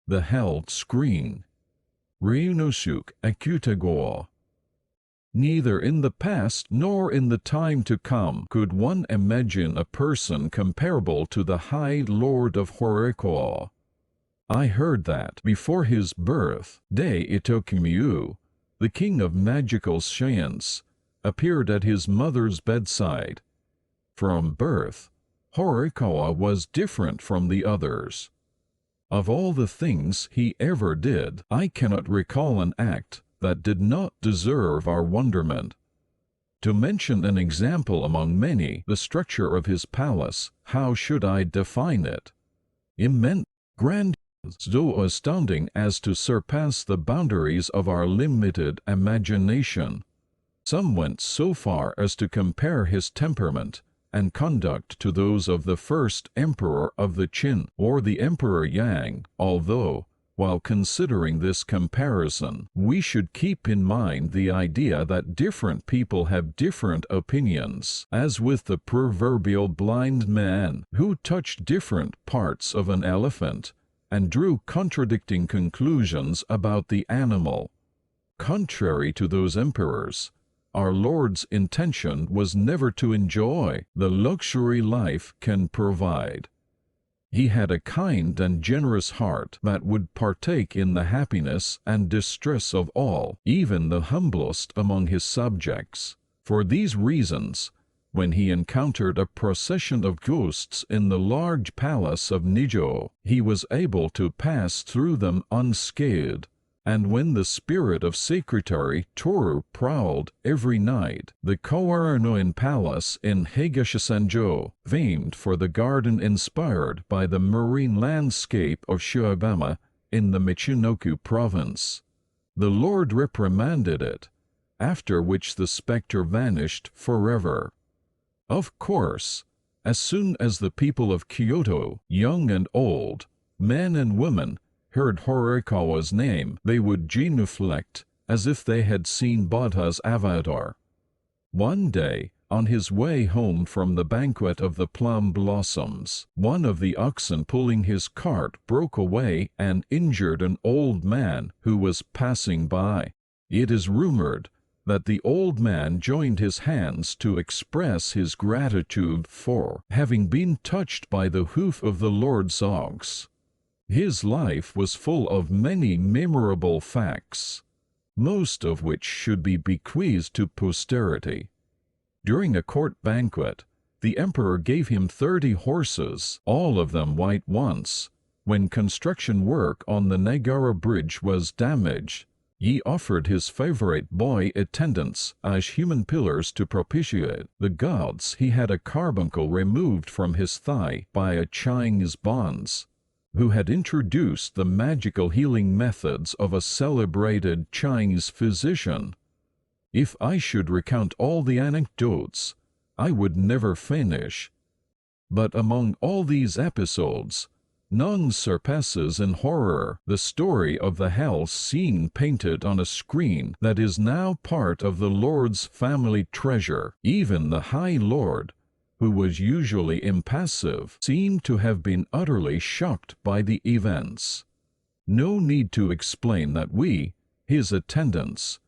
The Hell Screen. Ryūnosuke Akutagawa. Neither in the past nor in the time to come could one imagine a person comparable to the High Lord of Horikoa. I heard that before his birth, Dei Itokumiyu, the king of magical science, appeared at his mother's bedside. From birth, Horikoa was different from the others. Of all the things he ever did, I cannot recall an act that did not deserve our wonderment. To mention an example among many, the structure of his palace, how should I define it? Immense, grandiose, though astounding as to surpass the boundaries of our limited imagination. Some went so far as to compare his temperament and conduct to those of the first emperor of the Qin or the Emperor Yang, although, while considering this comparison, we should keep in mind the idea that different people have different opinions, as with the proverbial blind man who touched different parts of an elephant and drew contradicting conclusions about the animal. Contrary to those emperors, our Lord's intention was never to enjoy the luxury life can provide. He had a kind and generous heart that would partake in the happiness and distress of all, even the humblest among his subjects. For these reasons, when he encountered a procession of ghosts in the large palace of Nijo, he was able to pass through them unscathed. And when the spirit of Secretary Toru prowled every night, the Kawaranoin Palace in Higashisanjo, famed for the garden inspired by the marine landscape of Shiobama in the Michinoku province, the Lord reprimanded it, after which the spectre vanished forever. Of course, as soon as the people of Kyoto, young and old, men and women, heard Horikawa's name, they would genuflect as if they had seen Buddha's avatar. One day, on his way home from the banquet of the plum blossoms, one of the oxen pulling his cart broke away and injured an old man who was passing by. It is rumored that the old man joined his hands to express his gratitude for having been touched by the hoof of the Lord's ox. His life was full of many memorable facts, most of which should be bequeathed to posterity. During a court banquet, the emperor gave him 30 horses, all of them white ones. When construction work on the Nagara Bridge was damaged, he offered his favorite boy attendants as human pillars to propitiate the gods. He had a carbuncle removed from his thigh by a Chinese bonze, who had introduced the magical healing methods of a celebrated Chinese physician. If I should recount all the anecdotes, I would never finish. But among all these episodes, none surpasses in horror the story of the hell scene painted on a screen that is now part of the Lord's family treasure. Even the High Lord, who was usually impassive, seemed to have been utterly shocked by the events. No need to explain that we, his attendants,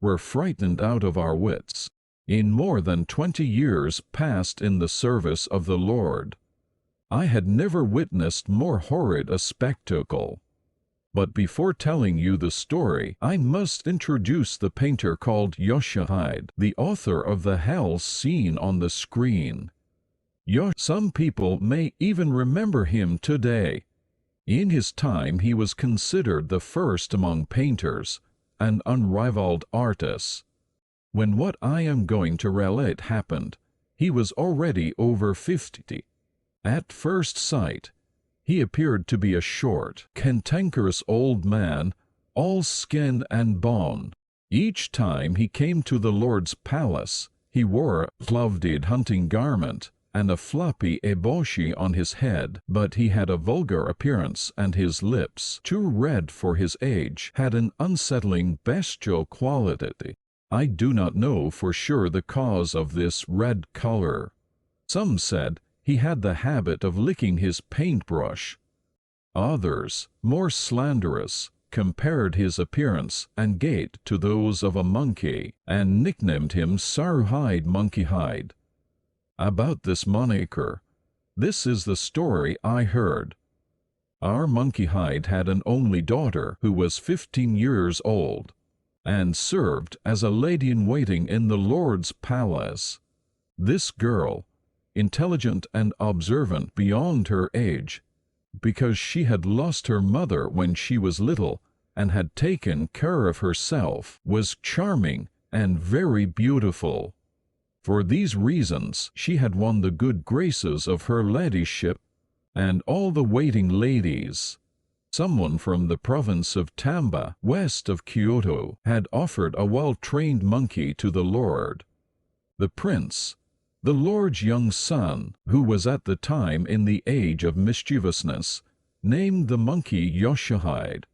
were frightened out of our wits. In more than 20 years passed in the service of the Lord, I had never witnessed more horrid a spectacle. But before telling you the story, I must introduce the painter called Yoshihide, the author of the hell scene on the screen. Some people may even remember him today. In his time he was considered the first among painters, an unrivaled artist. When what I am going to relate happened, he was already over 50. At first sight, he appeared to be a short, cantankerous old man, all skin and bone. Each time he came to the Lord's palace, he wore a clouded hunting garment and a floppy eboshi on his head, but he had a vulgar appearance, and his lips, too red for his age, had an unsettling bestial quality. I do not know for sure the cause of this red color. Some said he had the habit of licking his paintbrush. Others, more slanderous, compared his appearance and gait to those of a monkey, and nicknamed him Saruhide Monkeyhide. About this moniker, this is the story I heard. Our Monkeyhide had an only daughter who was 15 years old, and served as a lady-in-waiting in the Lord's palace. This girl, intelligent and observant beyond her age, because she had lost her mother when she was little and had taken care of herself, was charming and very beautiful. For these reasons she had won the good graces of her ladyship and all the waiting ladies. Someone from the province of Tamba, west of Kyoto, had offered a well-trained monkey to the lord. The prince, the lord's young son, who was at the time in the age of mischievousness, named the monkey Yoshihide.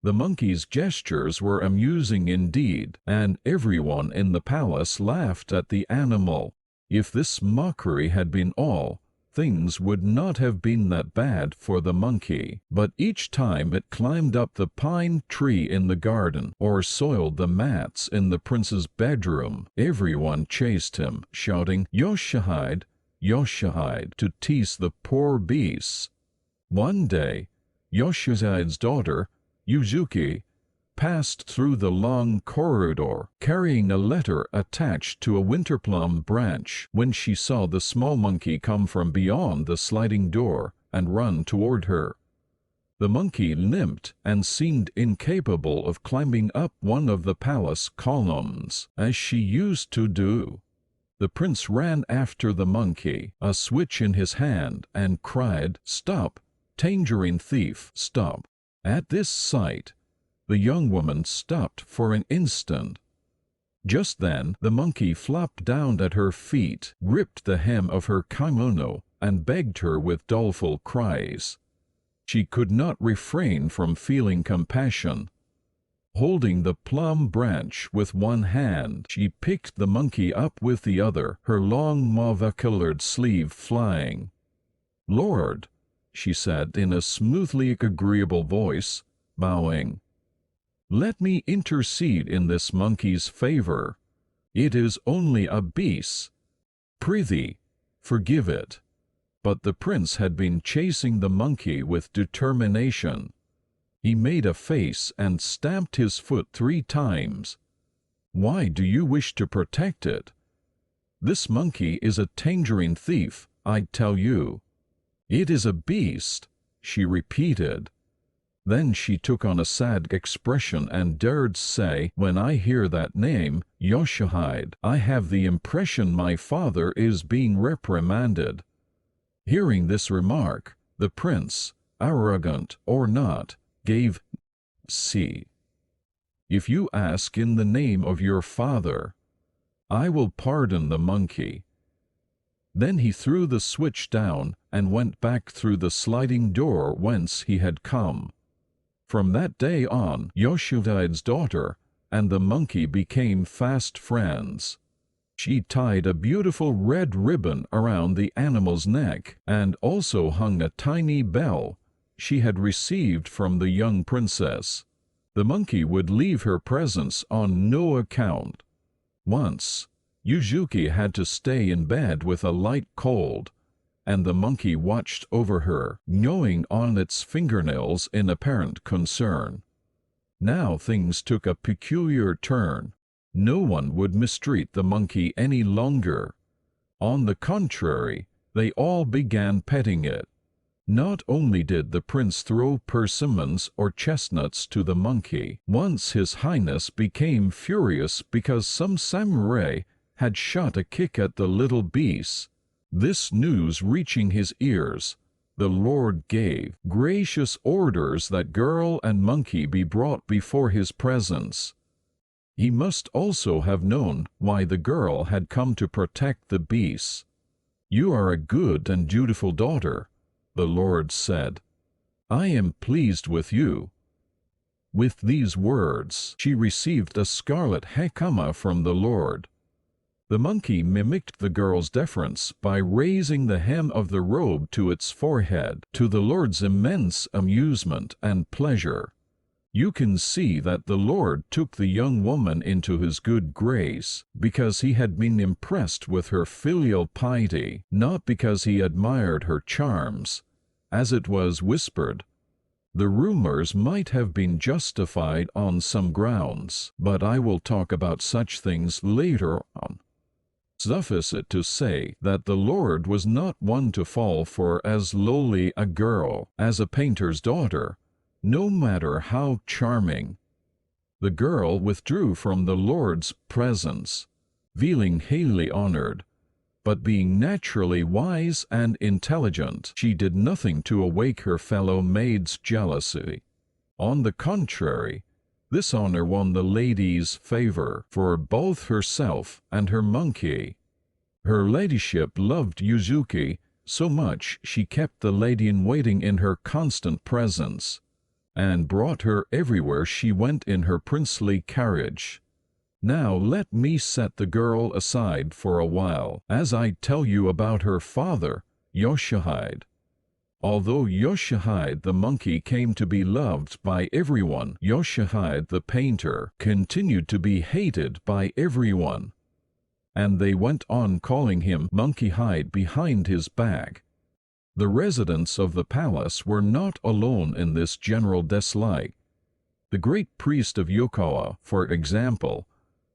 The monkey's gestures were amusing indeed, and everyone in the palace laughed at the animal. If this mockery had been all, things would not have been that bad for the monkey, but each time it climbed up the pine tree in the garden or soiled the mats in the prince's bedroom, everyone chased him, shouting, "Yoshihide, Yoshihide," to tease the poor beasts. One day, Yoshihide's daughter, Yuzuki, passed through the long corridor, carrying a letter attached to a winter plum branch, when she saw the small monkey come from beyond the sliding door and run toward her. The monkey limped and seemed incapable of climbing up one of the palace columns, as she used to do. The prince ran after the monkey, a switch in his hand, and cried, "Stop, tangerine thief, stop!" At this sight, the young woman stopped for an instant. Just then the monkey flopped down at her feet, gripped the hem of her kimono, and begged her with doleful cries. She could not refrain from feeling compassion. Holding the plum branch with one hand, she picked the monkey up with the other, her long mauve-colored sleeve flying. "Lord," she said in a smoothly agreeable voice, bowing, "let me intercede in this monkey's favor. It is only a beast. Prithee, forgive it." But the prince had been chasing the monkey with determination. He made a face and stamped his foot 3 times. "Why do you wish to protect it? This monkey is a tangerine thief, I tell you." "It is a beast," she repeated. Then she took on a sad expression and dared say, "When I hear that name, Yoshihide, I have the impression my father is being reprimanded." Hearing this remark, the prince, arrogant or not, gave "See. If you ask in the name of your father, I will pardon the monkey." Then he threw the switch down and went back through the sliding door whence he had come. From that day on, Yoshihide's daughter and the monkey became fast friends. She tied a beautiful red ribbon around the animal's neck and also hung a tiny bell she had received from the young princess. The monkey would leave her presence on no account. Once, Yuzuki had to stay in bed with a light cold, and the monkey watched over her, gnawing on its fingernails in apparent concern. Now things took a peculiar turn. No one would mistreat the monkey any longer. On the contrary, they all began petting it. Not only did the prince throw persimmons or chestnuts to the monkey, once His Highness became furious because some samurai had shot a kick at the little beast. This news reaching his ears, the Lord gave gracious orders that girl and monkey be brought before his presence. He must also have known why the girl had come to protect the beasts. "You are a good and dutiful daughter," the Lord said. "I am pleased with you." With these words, she received a scarlet hakama from the Lord. The monkey mimicked the girl's deference by raising the hem of the robe to its forehead, to the Lord's immense amusement and pleasure. You can see that the Lord took the young woman into his good grace because he had been impressed with her filial piety, not because he admired her charms. As it was whispered, the rumors might have been justified on some grounds, but I will talk about such things later on. Suffice it to say that the Lord was not one to fall for as lowly a girl as a painter's daughter, no matter how charming. The girl withdrew from the Lord's presence, feeling highly honored, but being naturally wise and intelligent, she did nothing to awake her fellow maid's jealousy. On the contrary, this honor won the lady's favor for both herself and her monkey. Her ladyship loved Yuzuki so much she kept the lady-in-waiting in her constant presence, and brought her everywhere she went in her princely carriage. Now let me set the girl aside for a while, as I tell you about her father, Yoshihide. Although Yoshihide the monkey came to be loved by everyone, Yoshihide the painter continued to be hated by everyone, and they went on calling him Monkey Hide behind his back. The residents of the palace were not alone in this general dislike. The great priest of Yokawa, for example,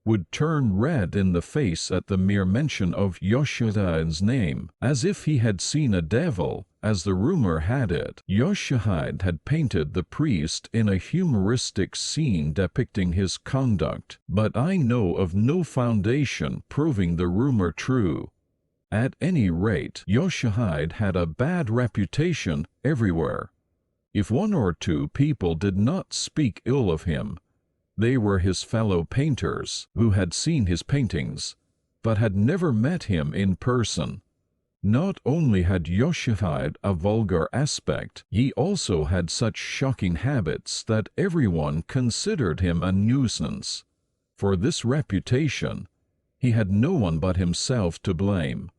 would turn red in the face at the mere mention of Yoshihide's name, as if he had seen a devil. As the rumor had it, Yoshihide had painted the priest in a humoristic scene depicting his conduct, but I know of no foundation proving the rumor true. At any rate, Yoshihide had a bad reputation everywhere. If one or two people did not speak ill of him, they were his fellow painters, who had seen his paintings, but had never met him in person. Not only had Yoshihide a vulgar aspect, he also had such shocking habits that everyone considered him a nuisance. For this reputation, he had no one but himself to blame.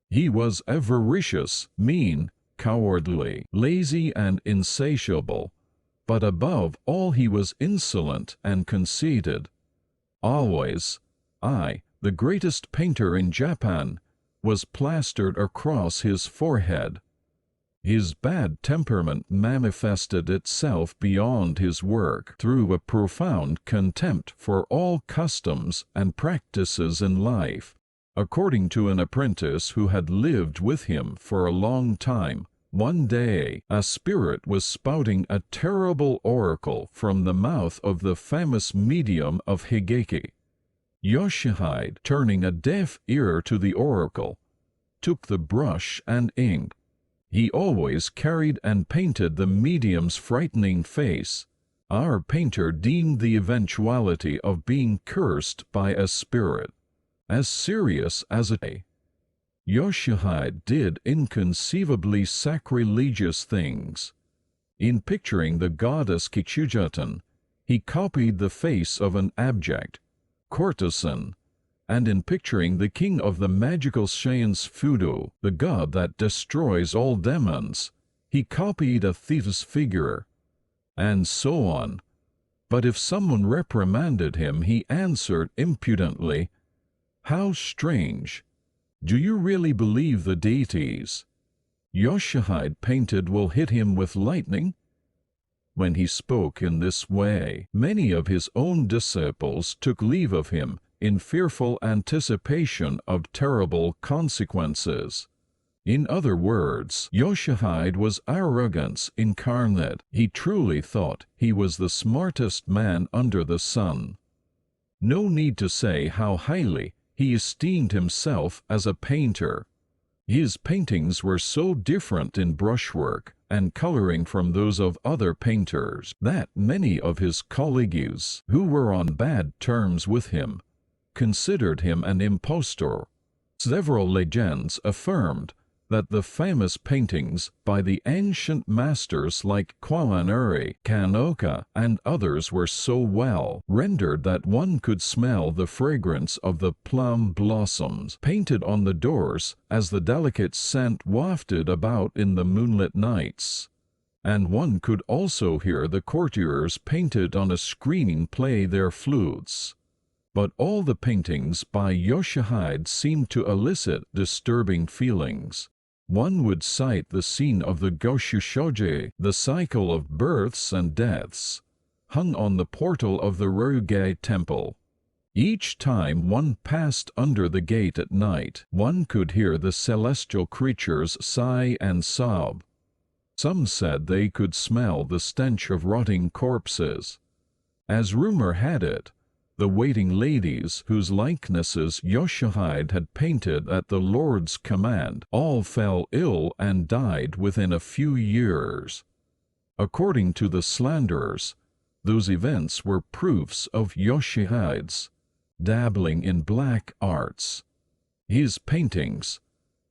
He was avaricious, mean, cowardly, lazy, and insatiable. But above all he was insolent and conceited. Always, I, the greatest painter in Japan, was plastered across his forehead. His bad temperament manifested itself beyond his work through a profound contempt for all customs and practices in life. According to an apprentice who had lived with him for a long time, one day a spirit was spouting a terrible oracle from the mouth of the famous medium of Higeki. Yoshihide, turning a deaf ear to the oracle, took the brush and ink. He always carried and painted the medium's frightening face. Our painter deemed the eventuality of being cursed by a spirit as serious as a day. Yoshihide did inconceivably sacrilegious things. In picturing the goddess Kichujatan, he copied the face of an abject courtesan, and in picturing the king of the magical science Fudo, the god that destroys all demons, he copied a thief's figure, and so on. But if someone reprimanded him, he answered impudently, "How strange! Do you really believe the deities Yoshihide painted will hit him with lightning?" When he spoke in this way, many of his own disciples took leave of him in fearful anticipation of terrible consequences. In other words, Yoshihide was arrogance incarnate. He truly thought he was the smartest man under the sun. No need to say how highly he esteemed himself as a painter. His paintings were so different in brushwork and coloring from those of other painters that many of his colleagues, who were on bad terms with him, considered him an impostor. Several legends affirmed that the famous paintings by the ancient masters like Kawamura, Kanoka, and others were so well rendered that one could smell the fragrance of the plum blossoms painted on the doors as the delicate scent wafted about in the moonlit nights. And one could also hear the courtiers painted on a screen play their flutes. But all the paintings by Yoshihide seemed to elicit disturbing feelings. One would cite the scene of the Goshushoji, the cycle of births and deaths, hung on the portal of the Ryūge temple. Each time one passed under the gate at night, one could hear the celestial creatures sigh and sob. Some said they could smell the stench of rotting corpses. As rumor had it, the waiting ladies whose likenesses Yoshihide had painted at the Lord's command all fell ill and died within a few years. According to the slanderers, those events were proofs of Yoshihide's dabbling in black arts. His paintings,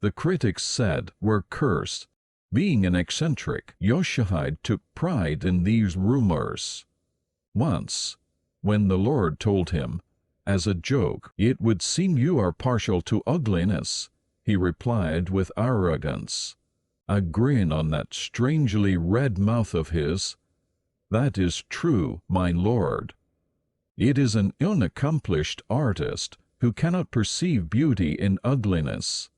the critics said, were cursed. Being an eccentric, Yoshihide took pride in these rumors. Once, when the Lord told him, as a joke, "It would seem you are partial to ugliness," he replied with arrogance, a grin on that strangely red mouth of his, "That is true, my lord. It is an unaccomplished artist who cannot perceive beauty in ugliness."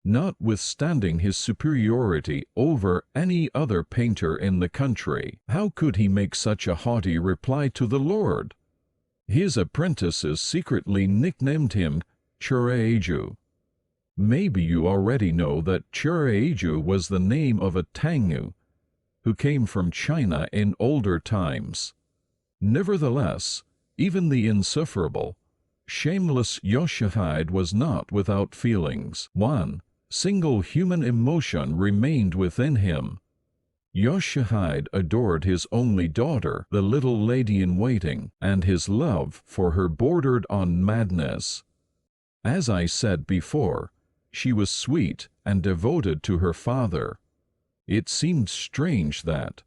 Notwithstanding his superiority over any other painter in the country, how could he make such a haughty reply to the Lord? His apprentices secretly nicknamed him Chureiju. Maybe you already know that Chureiju was the name of a Tengu who came from China in older times. Nevertheless, even the insufferable, shameless Yoshihide was not without feelings. One single human emotion remained within him. Yoshihide adored his only daughter, the little lady-in-waiting, and his love for her bordered on madness. As I said before, she was sweet and devoted to her father. It seemed strange that,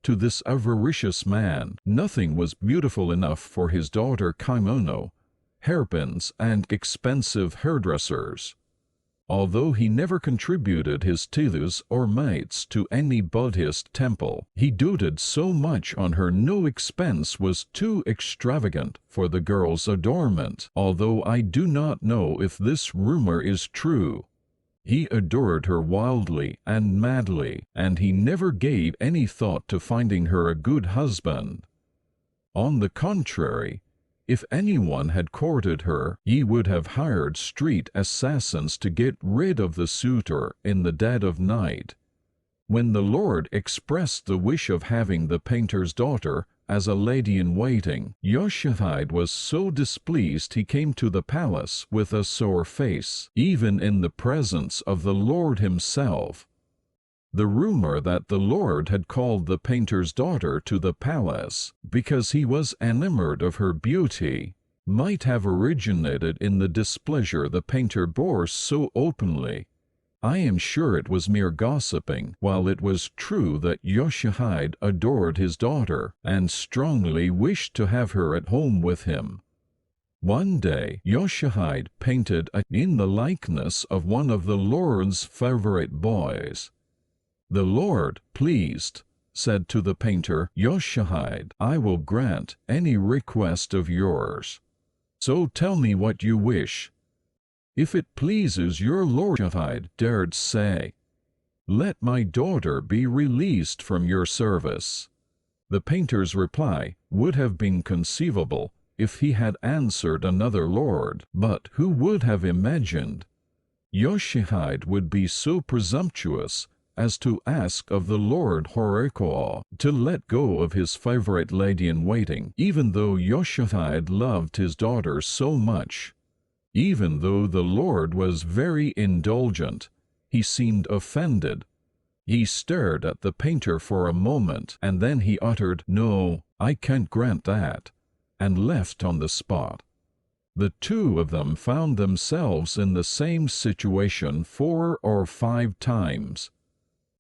to this avaricious man, nothing was beautiful enough for his daughter kimono, hairpins, and expensive hairdressers. Although he never contributed his tithus or mites to any Buddhist temple, he doted so much on her no expense was too extravagant for the girl's adornment, although I do not know if this rumor is true. He adored her wildly and madly, and he never gave any thought to finding her a good husband. On the contrary, if anyone had courted her, he would have hired street assassins to get rid of the suitor in the dead of night. When the Lord expressed the wish of having the painter's daughter as a lady-in-waiting, Yoshihide was so displeased he came to the palace with a sore face, even in the presence of the Lord himself. The rumor that the Lord had called the painter's daughter to the palace because he was enamored of her beauty might have originated in the displeasure the painter bore so openly. I am sure it was mere gossiping, while it was true that Yoshihide adored his daughter and strongly wished to have her at home with him. One day Yoshihide painted in the likeness of one of the Lord's favorite boys. The Lord, pleased, said to the painter, "Yoshihide, I will grant any request of yours. So tell me what you wish." "If it pleases your lord," Yoshihide dared say, "let my daughter be released from your service." The painter's reply would have been conceivable if he had answered another lord, but who would have imagined Yoshihide would be so presumptuous as to ask of the Lord Horikoa to let go of his favorite lady-in-waiting, even though Yoshihide loved his daughter so much. Even though the Lord was very indulgent, he seemed offended. He stared at the painter for a moment, and then he uttered, "No, I can't grant that," and left on the spot. The two of them found themselves in the same situation 4 or 5 times.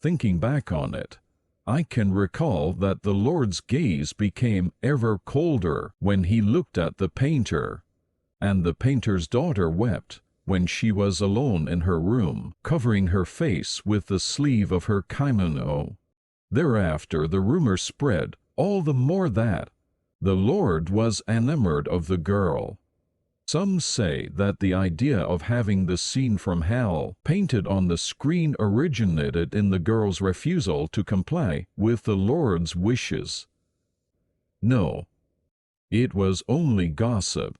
Thinking back on it, I can recall that the Lord's gaze became ever colder when he looked at the painter, and the painter's daughter wept when she was alone in her room, covering her face with the sleeve of her kimono. Thereafter the rumor spread all the more that the Lord was enamored of the girl. Some say that the idea of having the scene from hell painted on the screen originated in the girl's refusal to comply with the Lord's wishes. No, it was only gossip.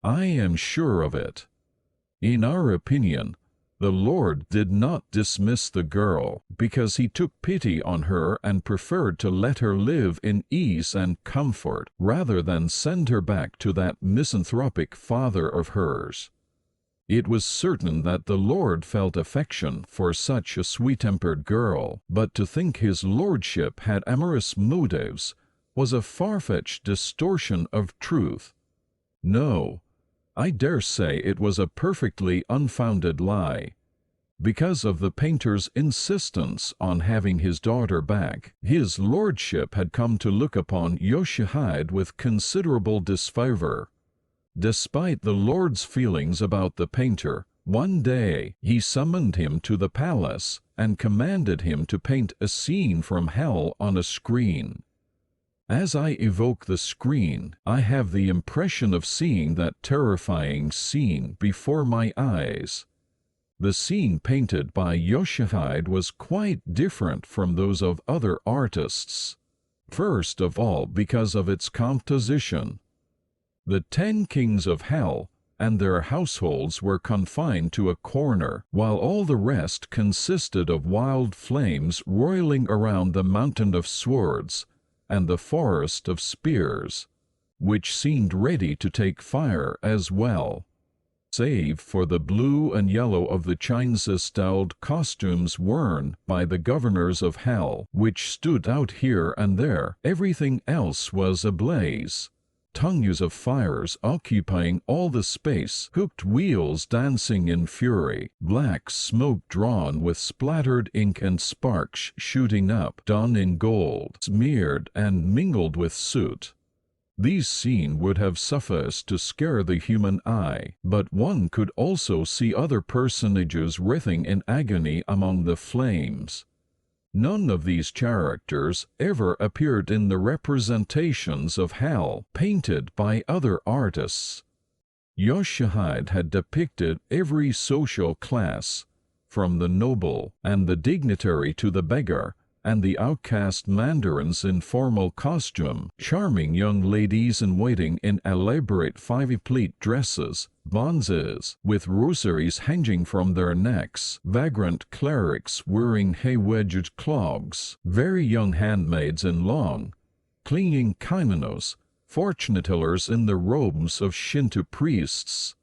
I am sure of it. In our opinion, the Lord did not dismiss the girl because he took pity on her and preferred to let her live in ease and comfort rather than send her back to that misanthropic father of hers. It was certain that the Lord felt affection for such a sweet-tempered girl, but to think his lordship had amorous motives was a far-fetched distortion of truth. No, I dare say it was a perfectly unfounded lie. Because of the painter's insistence on having his daughter back, his lordship had come to look upon Yoshihide with considerable disfavor. Despite the Lord's feelings about the painter, one day he summoned him to the palace and commanded him to paint a scene from hell on a screen. As I evoke the screen, I have the impression of seeing that terrifying scene before my eyes. The scene painted by Yoshihide was quite different from those of other artists. First of all, because of its composition. The 10 kings of hell and their households were confined to a corner, while all the rest consisted of wild flames roiling around the mountain of swords and the forest of spears, which seemed ready to take fire as well. Save for the blue and yellow of the Chinese-styled costumes worn by the governors of hell, which stood out here and there, everything else was ablaze. Tongues of fires occupying all the space, hooked wheels dancing in fury, black smoke drawn with splattered ink and sparks shooting up, done in gold, smeared and mingled with soot. These scenes would have sufficed to scare the human eye, but one could also see other personages writhing in agony among the flames. None of these characters ever appeared in the representations of hell painted by other artists. Yoshihide had depicted every social class, from the noble and the dignitary to the beggar, and the outcast mandarins in formal costume, charming young ladies-in-waiting in elaborate 5-pleat dresses, bonzes with rosaries hanging from their necks, vagrant clerics wearing high-wedged clogs, very young handmaids in long, clinging kimonos, fortune-tellers in the robes of Shinto priests.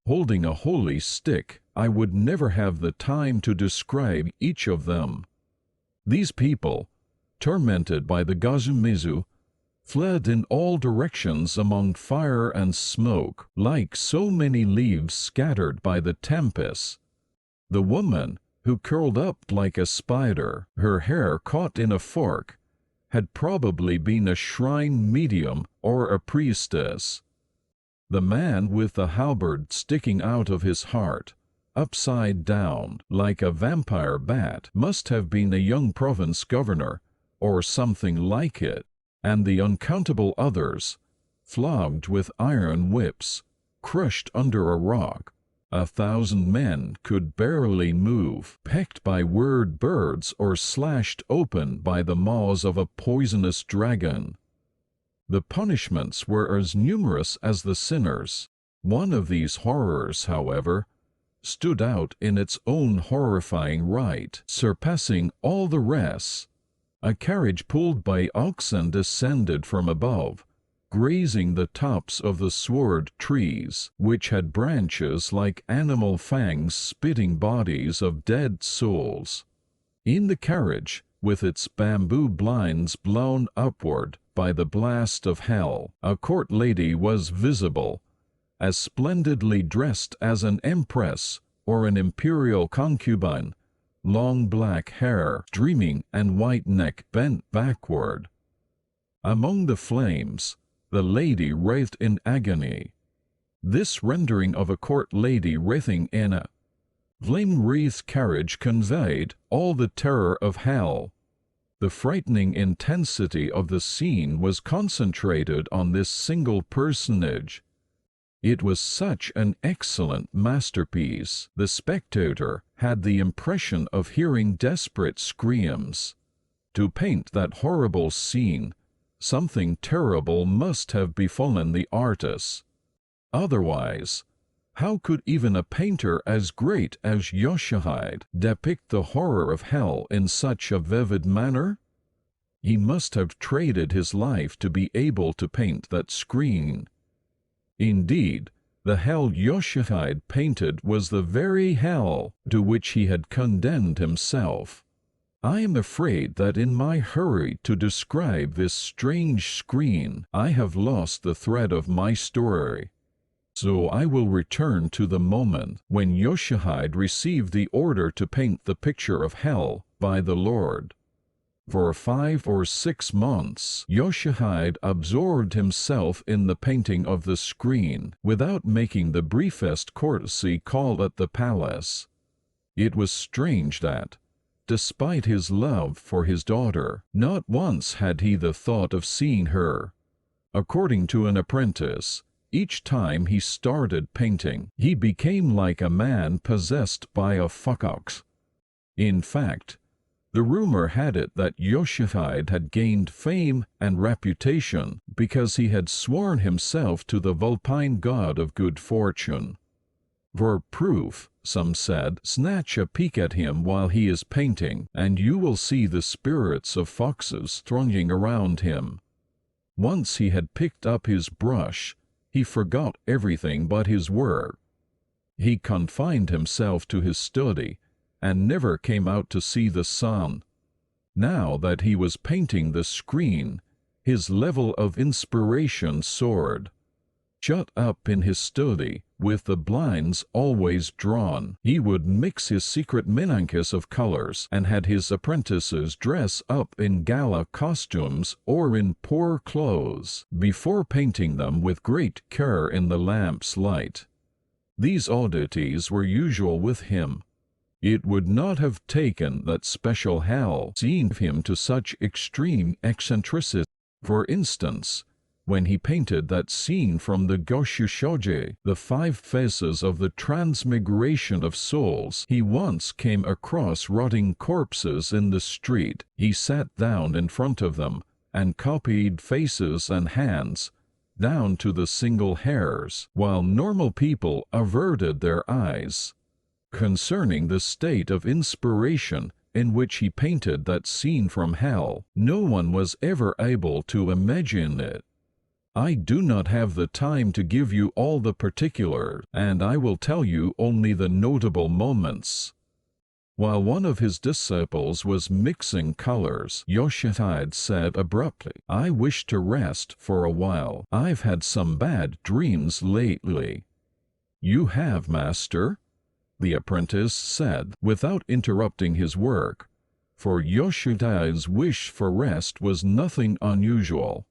Holding a holy stick, I would never have the time to describe each of them. These people, tormented by the Gazumizu, fled in all directions among fire and smoke, like so many leaves scattered by the tempest. The woman, who curled up like a spider, her hair caught in a fork, had probably been a shrine medium or a priestess. The man with the halberd sticking out of his heart, upside down, like a vampire bat, must have been a young province governor, or something like it, and the uncountable others, flogged with iron whips, crushed under a rock. 1,000 men could barely move, pecked by weird birds or slashed open by the maws of a poisonous dragon. The punishments were as numerous as the sinners. One of these horrors, however, stood out in its own horrifying right, surpassing all the rest. A carriage pulled by oxen descended from above, grazing the tops of the sword trees, which had branches like animal fangs spitting bodies of dead souls. In the carriage, with its bamboo blinds blown upward by the blast of hell, a court lady was visible, as splendidly dressed as an empress or an imperial concubine, long black hair streaming and white neck bent backward. Among the flames, the lady writhed in agony. This rendering of a court lady writhing in a flame-wreathed carriage conveyed all the terror of hell. The frightening intensity of the scene was concentrated on this single personage. It was such an excellent masterpiece. The spectator had the impression of hearing desperate screams. To paint that horrible scene, something terrible must have befallen the artist. Otherwise, how could even a painter as great as Yoshihide depict the horror of hell in such a vivid manner? He must have traded his life to be able to paint that scene. Indeed, the hell Yoshihide painted was the very hell to which he had condemned himself. I am afraid that in my hurry to describe this strange scene, I have lost the thread of my story. So I will return to the moment when Yoshihide received the order to paint the picture of hell by the Lord. For 5 or 6 months, Yoshihide absorbed himself in the painting of the screen, without making the briefest courtesy call at the palace. It was strange that, despite his love for his daughter, not once had he the thought of seeing her. According to an apprentice, each time he started painting, he became like a man possessed by a fox. In fact, the rumor had it that Yoshihide had gained fame and reputation because he had sworn himself to the vulpine god of good fortune. For proof, some said, snatch a peek at him while he is painting, and you will see the spirits of foxes thronging around him. Once he had picked up his brush, he forgot everything but his work. He confined himself to his study, and never came out to see the sun. Now that he was painting the screen, his level of inspiration soared. Shut up in his study, with the blinds always drawn, he would mix his secret melanchus of colors and had his apprentices dress up in gala costumes or in poor clothes, before painting them with great care in the lamp's light. These oddities were usual with him. It would not have taken that special hell seeing him to such extreme eccentricity. For instance, when he painted that scene from the Goshushoji, the 5 phases of the transmigration of souls, he once came across rotting corpses in the street. He sat down in front of them and copied faces and hands, down to the single hairs, while normal people averted their eyes. Concerning the state of inspiration in which he painted that scene from hell, no one was ever able to imagine it. I do not have the time to give you all the particulars, and I will tell you only the notable moments. While one of his disciples was mixing colors, Yoshihide said abruptly, "I wish to rest for a while. I've had some bad dreams lately." "You have, master?" the apprentice said, without interrupting his work, for Yoshihide's wish for rest was nothing unusual.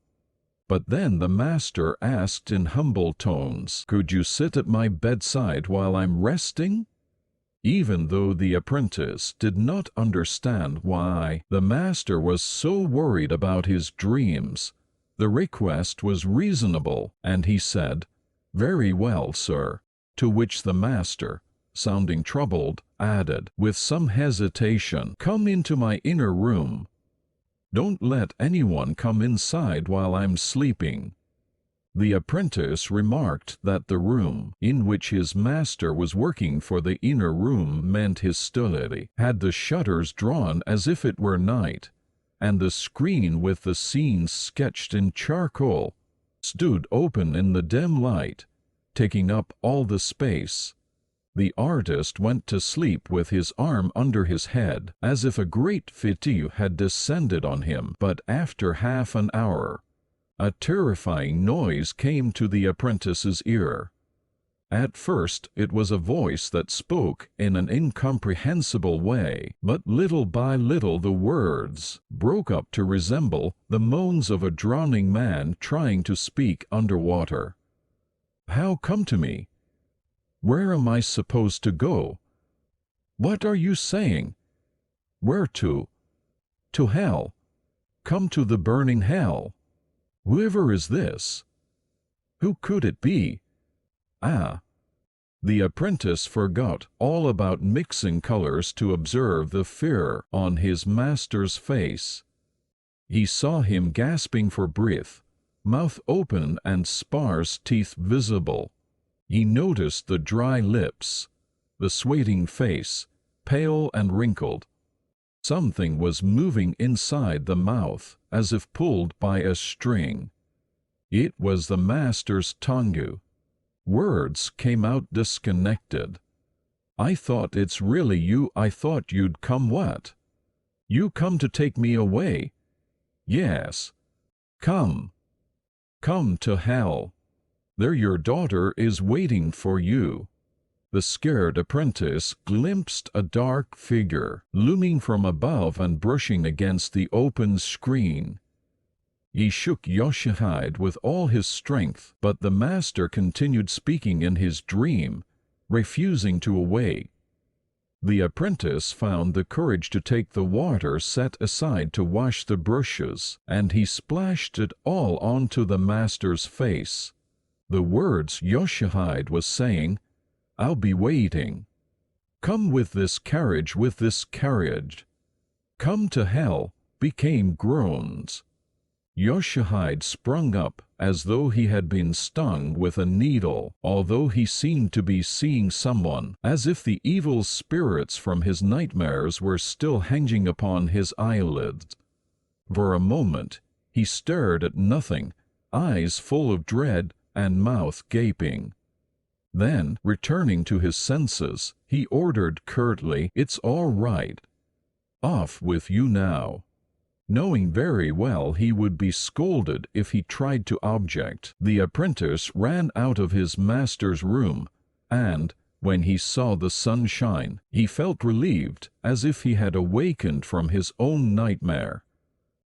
But then the master asked in humble tones, "Could you sit at my bedside while I'm resting?" Even though the apprentice did not understand why the master was so worried about his dreams, the request was reasonable, and he said, "Very well, sir," to which the master, sounding troubled, added, with some hesitation, "Come into my inner room. Don't let anyone come inside while I'm sleeping." The apprentice remarked that the room in which his master was working for the inner room meant his study, had the shutters drawn as if it were night, and the screen with the scenes sketched in charcoal stood open in the dim light, taking up all the space. The artist went to sleep with his arm under his head, as if a great fatigue had descended on him. But after half an hour, a terrifying noise came to the apprentice's ear. At first it was a voice that spoke in an incomprehensible way, but little by little the words broke up to resemble the moans of a drowning man trying to speak underwater. "How come to me? Where am I supposed to go? What are you saying? Where to? To hell. Come to the burning hell. Whoever is this? Who could it be? Ah!" The apprentice forgot all about mixing colors to observe the fear on his master's face. He saw him gasping for breath, mouth open and sparse teeth visible. He noticed the dry lips, the sweating face, pale and wrinkled. Something was moving inside the mouth, as if pulled by a string. It was the master's tongue. Words came out disconnected. "I thought it's really you. I thought you'd come." "What? You come to take me away?" "Yes." "Come. Come to hell. There your daughter is waiting for you." The scared apprentice glimpsed a dark figure looming from above and brushing against the open screen. He shook Yoshihide with all his strength, but the master continued speaking in his dream, refusing to awake. The apprentice found the courage to take the water set aside to wash the brushes, and he splashed it all onto the master's face. The words Yoshihide was saying, "I'll be waiting. Come with this carriage, with this carriage. Come to hell," became groans. Yoshihide sprung up as though he had been stung with a needle, although he seemed to be seeing someone, as if the evil spirits from his nightmares were still hanging upon his eyelids. For a moment he stared at nothing, eyes full of dread and mouth gaping. Then, returning to his senses, he ordered curtly, "It's all right. Off with you now." Knowing very well he would be scolded if he tried to object, the apprentice ran out of his master's room, and, when he saw the sunshine, he felt relieved, as if he had awakened from his own nightmare.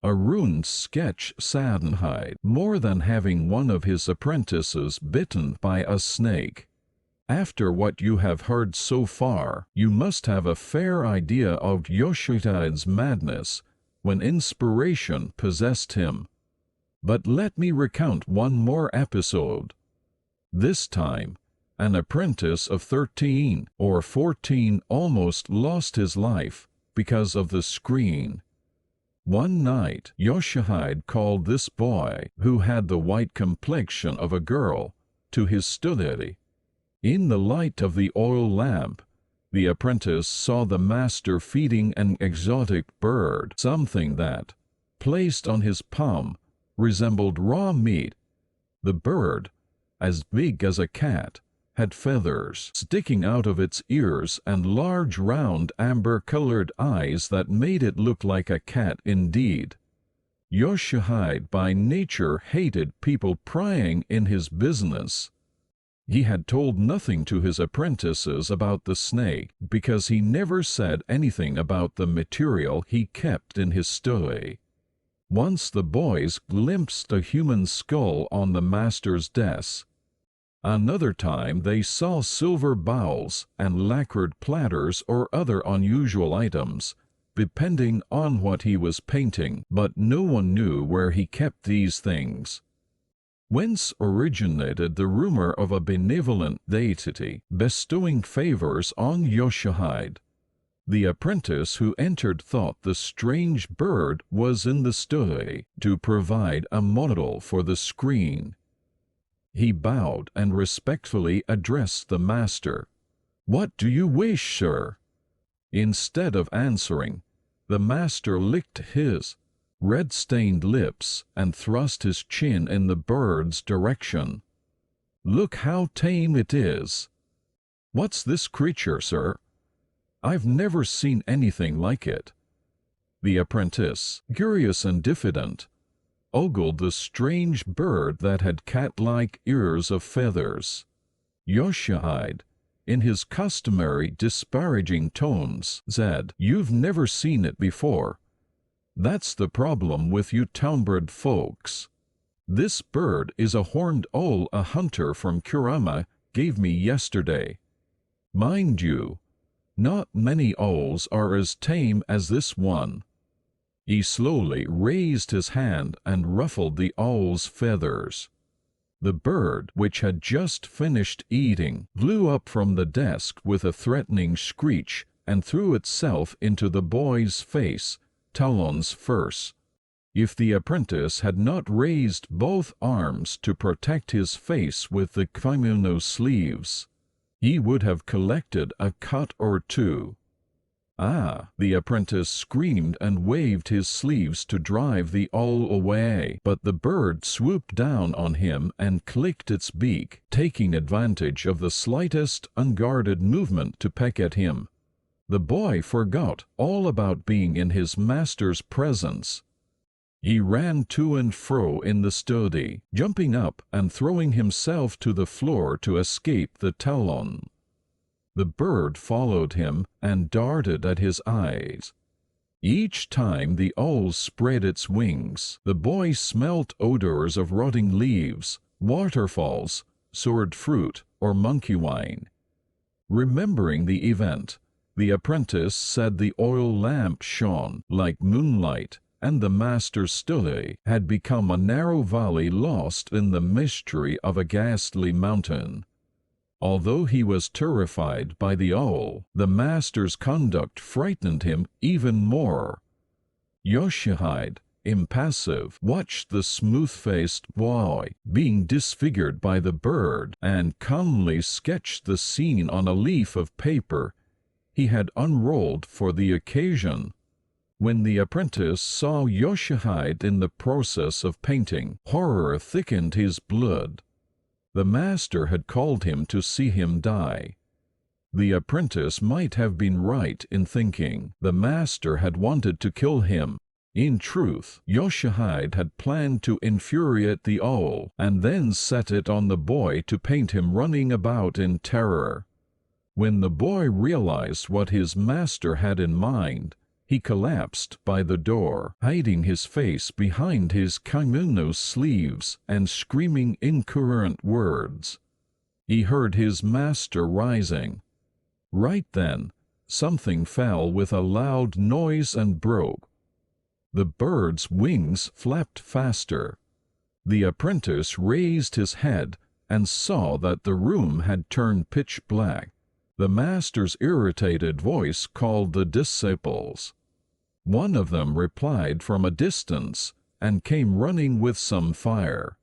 A ruined sketch saddened Hyde more than having one of his apprentices bitten by a snake. After what you have heard so far, you must have a fair idea of Yoshihide's madness when inspiration possessed him. But let me recount one more episode. This time, an apprentice of 13 or 14 almost lost his life because of the screen. One night, Yoshihide called this boy, who had the white complexion of a girl, to his study. In the light of the oil lamp, the apprentice saw the master feeding an exotic bird, something that, placed on his palm, resembled raw meat. The bird, as big as a cat, had feathers sticking out of its ears and large round amber-colored eyes that made it look like a cat indeed. Yoshihide by nature hated people prying in his business. He had told nothing to his apprentices about the snake because he never said anything about the material he kept in his study. Once the boys glimpsed a human skull on the master's desk. Another time they saw silver bowls and lacquered platters or other unusual items, depending on what he was painting, but no one knew where he kept these things. Whence originated the rumor of a benevolent deity bestowing favors on Yoshihide? The apprentice who entered thought the strange bird was in the study to provide a model for the screen. He bowed and respectfully addressed the master. "What do you wish, sir?" Instead of answering, the master licked his red-stained lips and thrust his chin in the bird's direction. "Look how tame it is. What's this creature, sir? I've never seen anything like it." The apprentice, curious and diffident, ogled the strange bird that had cat-like ears of feathers. Yoshihide, in his customary disparaging tones, said, "You've never seen it before. That's the problem with you town-bred folks. This bird is a horned owl a hunter from Kurama gave me yesterday. Mind you, not many owls are as tame as this one." He slowly raised his hand and ruffled the owl's feathers. The bird, which had just finished eating, flew up from the desk with a threatening screech and threw itself into the boy's face, talons first. If the apprentice had not raised both arms to protect his face with the kimono sleeves, he would have collected a cut or two. "Ah!" the apprentice screamed and waved his sleeves to drive the owl away, but the bird swooped down on him and clicked its beak, taking advantage of the slightest unguarded movement to peck at him. The boy forgot all about being in his master's presence. He ran to and fro in the study, jumping up and throwing himself to the floor to escape the talon. The bird followed him and darted at his eyes. Each time the owl spread its wings, the boy smelt odors of rotting leaves, waterfalls, sword fruit, or monkey wine. Remembering the event, the apprentice said the oil lamp shone like moonlight, and the master's study had become a narrow valley lost in the mystery of a ghastly mountain. Although he was terrified by the owl, the master's conduct frightened him even more. Yoshihide, impassive, watched the smooth-faced boy being disfigured by the bird and calmly sketched the scene on a leaf of paper he had unrolled for the occasion. When the apprentice saw Yoshihide in the process of painting, horror thickened his blood. The master had called him to see him die. The apprentice might have been right in thinking the master had wanted to kill him. In truth, Yoshihide had planned to infuriate the owl and then set it on the boy to paint him running about in terror. When the boy realized what his master had in mind, he collapsed by the door, hiding his face behind his kimono sleeves and screaming incoherent words. He heard his master rising. Right then, something fell with a loud noise and broke. The bird's wings flapped faster. The apprentice raised his head and saw that the room had turned pitch black. The master's irritated voice called the disciples. One of them replied from a distance and came running with some fire.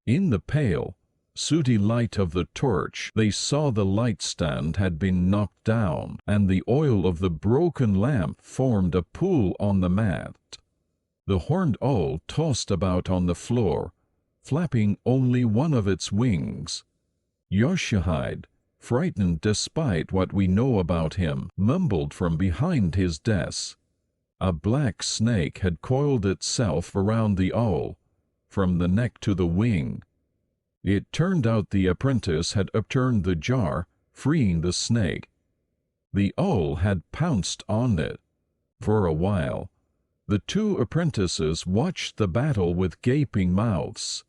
In the pale, sooty light of the torch, they saw the light stand had been knocked down, and the oil of the broken lamp formed a pool on the mat. The horned owl tossed about on the floor, flapping only one of its wings. Yoshihide, frightened despite what we know about him, mumbled from behind his desk. A black snake had coiled itself around the owl, from the neck to the wing. It turned out the apprentice had upturned the jar, freeing the snake. The owl had pounced on it. For a while, the two apprentices watched the battle with gaping mouths,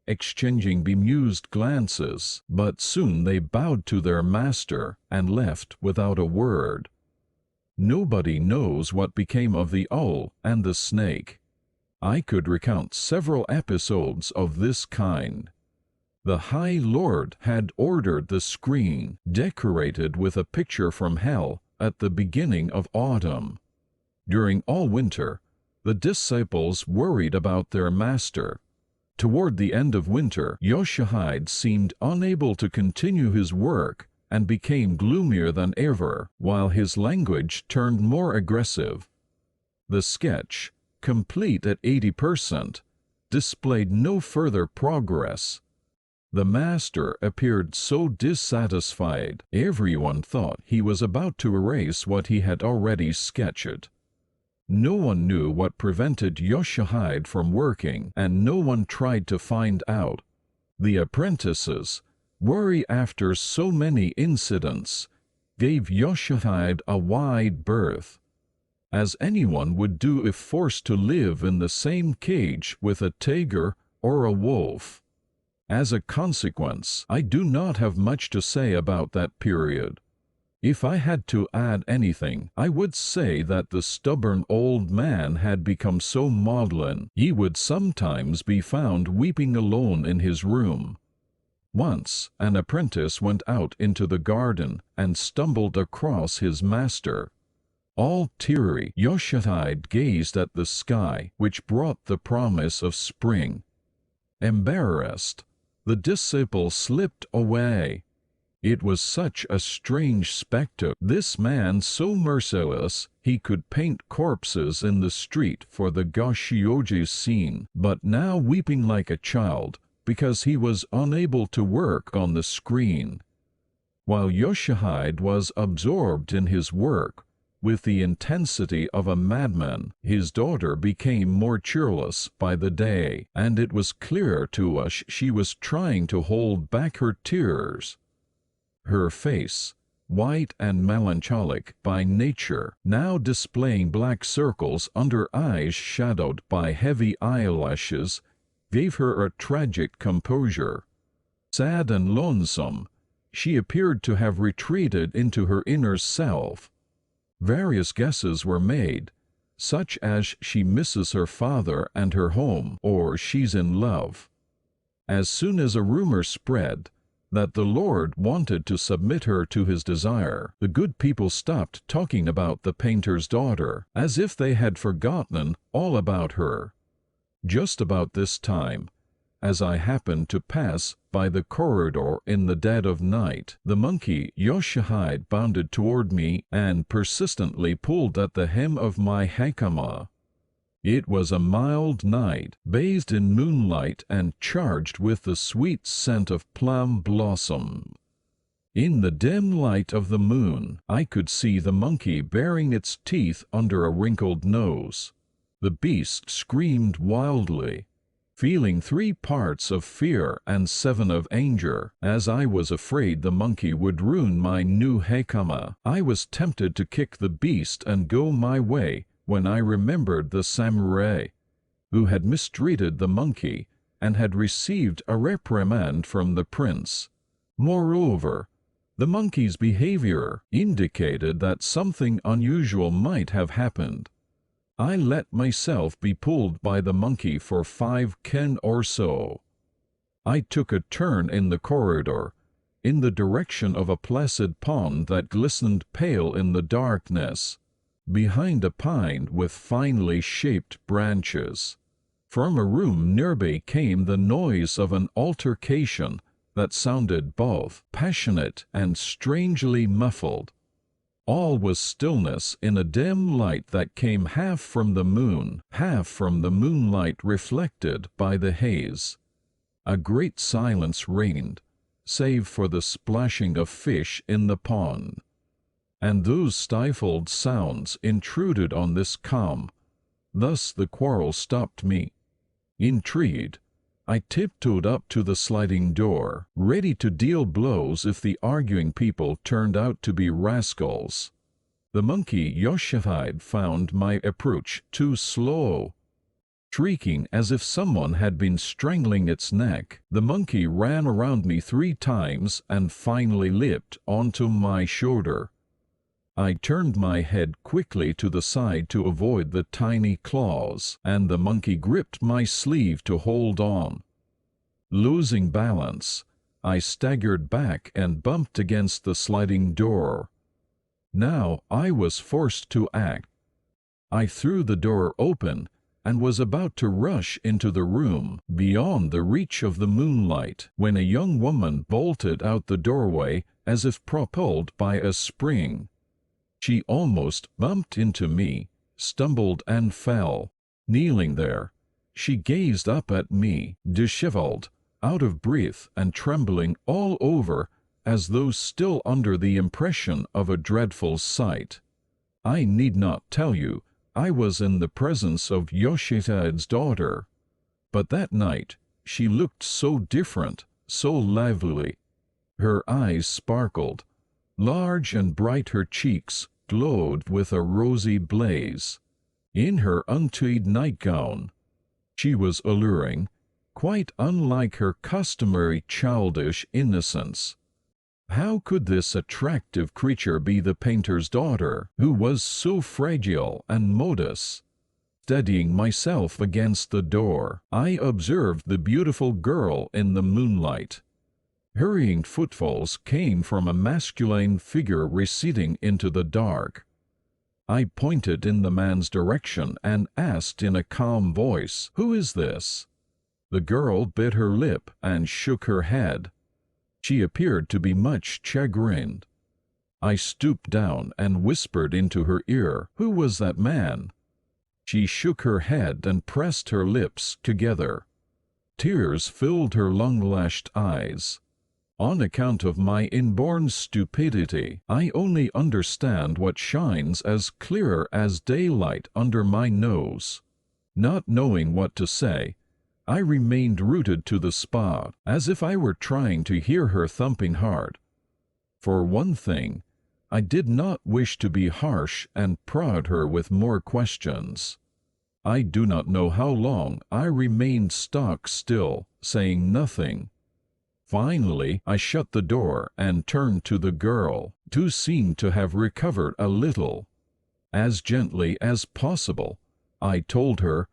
exchanging bemused glances, but soon they bowed to their master and left without a word. Nobody knows what became of the owl and the snake. I could recount several episodes of this kind. The High Lord had ordered the screen decorated with a picture from hell at the beginning of autumn. During all winter, the disciples worried about their master. Toward the end of winter, Yoshihide seemed unable to continue his work and became gloomier than ever, while his language turned more aggressive. The sketch, complete at 80%, displayed no further progress. The master appeared so dissatisfied, everyone thought he was about to erase what he had already sketched. No one knew what prevented Yoshihide from working, and no one tried to find out. The apprentices, Worry after so many incidents gave Yoshihide a wide berth, as anyone would do if forced to live in the same cage with a tiger or a wolf. As a consequence, I do not have much to say about that period. If I had to add anything, I would say that the stubborn old man had become so maudlin he would sometimes be found weeping alone in his room. Once, an apprentice went out into the garden and stumbled across his master. All teary, Yoshihide gazed at the sky, which brought the promise of spring. Embarrassed, the disciple slipped away. It was such a strange spectacle. This man so merciless he could paint corpses in the street for the Goshioji scene, but now weeping like a child because he was unable to work on the screen. While Yoshihide was absorbed in his work, with the intensity of a madman, his daughter became more cheerless by the day, and it was clear to us she was trying to hold back her tears. Her face, white and melancholic by nature, now displaying black circles under eyes shadowed by heavy eyelashes, gave her a tragic composure. Sad and lonesome, she appeared to have retreated into her inner self. Various guesses were made, such as she misses her father and her home, or she's in love. As soon as a rumor spread that the Lord wanted to submit her to his desire, the good people stopped talking about the painter's daughter, as if they had forgotten all about her. Just about this time, as I happened to pass by the corridor in the dead of night, the monkey Yoshihide bounded toward me and persistently pulled at the hem of my hakama. It was a mild night, bathed in moonlight and charged with the sweet scent of plum blossom. In the dim light of the moon, I could see the monkey baring its teeth under a wrinkled nose. The beast screamed wildly, feeling 3 parts of fear and 7 of anger. As I was afraid the monkey would ruin my new hakama, I was tempted to kick the beast and go my way when I remembered the samurai, who had mistreated the monkey and had received a reprimand from the prince. Moreover, the monkey's behavior indicated that something unusual might have happened. I let myself be pulled by the monkey for 5 ken or so. I took a turn in the corridor, in the direction of a placid pond that glistened pale in the darkness, behind a pine with finely shaped branches. From a room nearby came the noise of an altercation that sounded both passionate and strangely muffled. All was stillness in a dim light that came half from the moon, half from the moonlight reflected by the haze. A great silence reigned, save for the splashing of fish in the pond. And those stifled sounds intruded on this calm. Thus the quarrel stopped me. Intrigued, I tiptoed up to the sliding door, ready to deal blows if the arguing people turned out to be rascals. The monkey Yoshihide found my approach too slow. Shrieking as if someone had been strangling its neck, the monkey ran around me 3 times and finally leaped onto my shoulder. I turned my head quickly to the side to avoid the tiny claws, and the monkey gripped my sleeve to hold on. Losing balance, I staggered back and bumped against the sliding door. Now I was forced to act. I threw the door open and was about to rush into the room beyond the reach of the moonlight when a young woman bolted out the doorway as if propelled by a spring. She almost bumped into me, stumbled and fell. Kneeling there, she gazed up at me, disheveled, out of breath and trembling all over as though still under the impression of a dreadful sight. I need not tell you I was in the presence of Yoshihide's daughter. But that night she looked so different, so lively. Her eyes sparkled, large and bright, her cheeks glowed with a rosy blaze. In her untweed nightgown, she was alluring, quite unlike her customary childish innocence. How could this attractive creature be the painter's daughter, who was so fragile and modest? Steadying myself against the door, I observed the beautiful girl in the moonlight. Hurrying footfalls came from a masculine figure receding into the dark. I pointed in the man's direction and asked in a calm voice, "Who is this?" The girl bit her lip and shook her head. She appeared to be much chagrined. I stooped down and whispered into her ear, "Who was that man?" She shook her head and pressed her lips together. Tears filled her long-lashed eyes. On account of my inborn stupidity, I only understand what shines as clear as daylight under my nose. Not knowing what to say, I remained rooted to the spot, as if I were trying to hear her thumping heart. For one thing, I did not wish to be harsh and prod her with more questions. I do not know how long I remained stock still, saying nothing. Finally, I shut the door and turned to the girl, who seemed to have recovered a little. As gently as possible, I told her,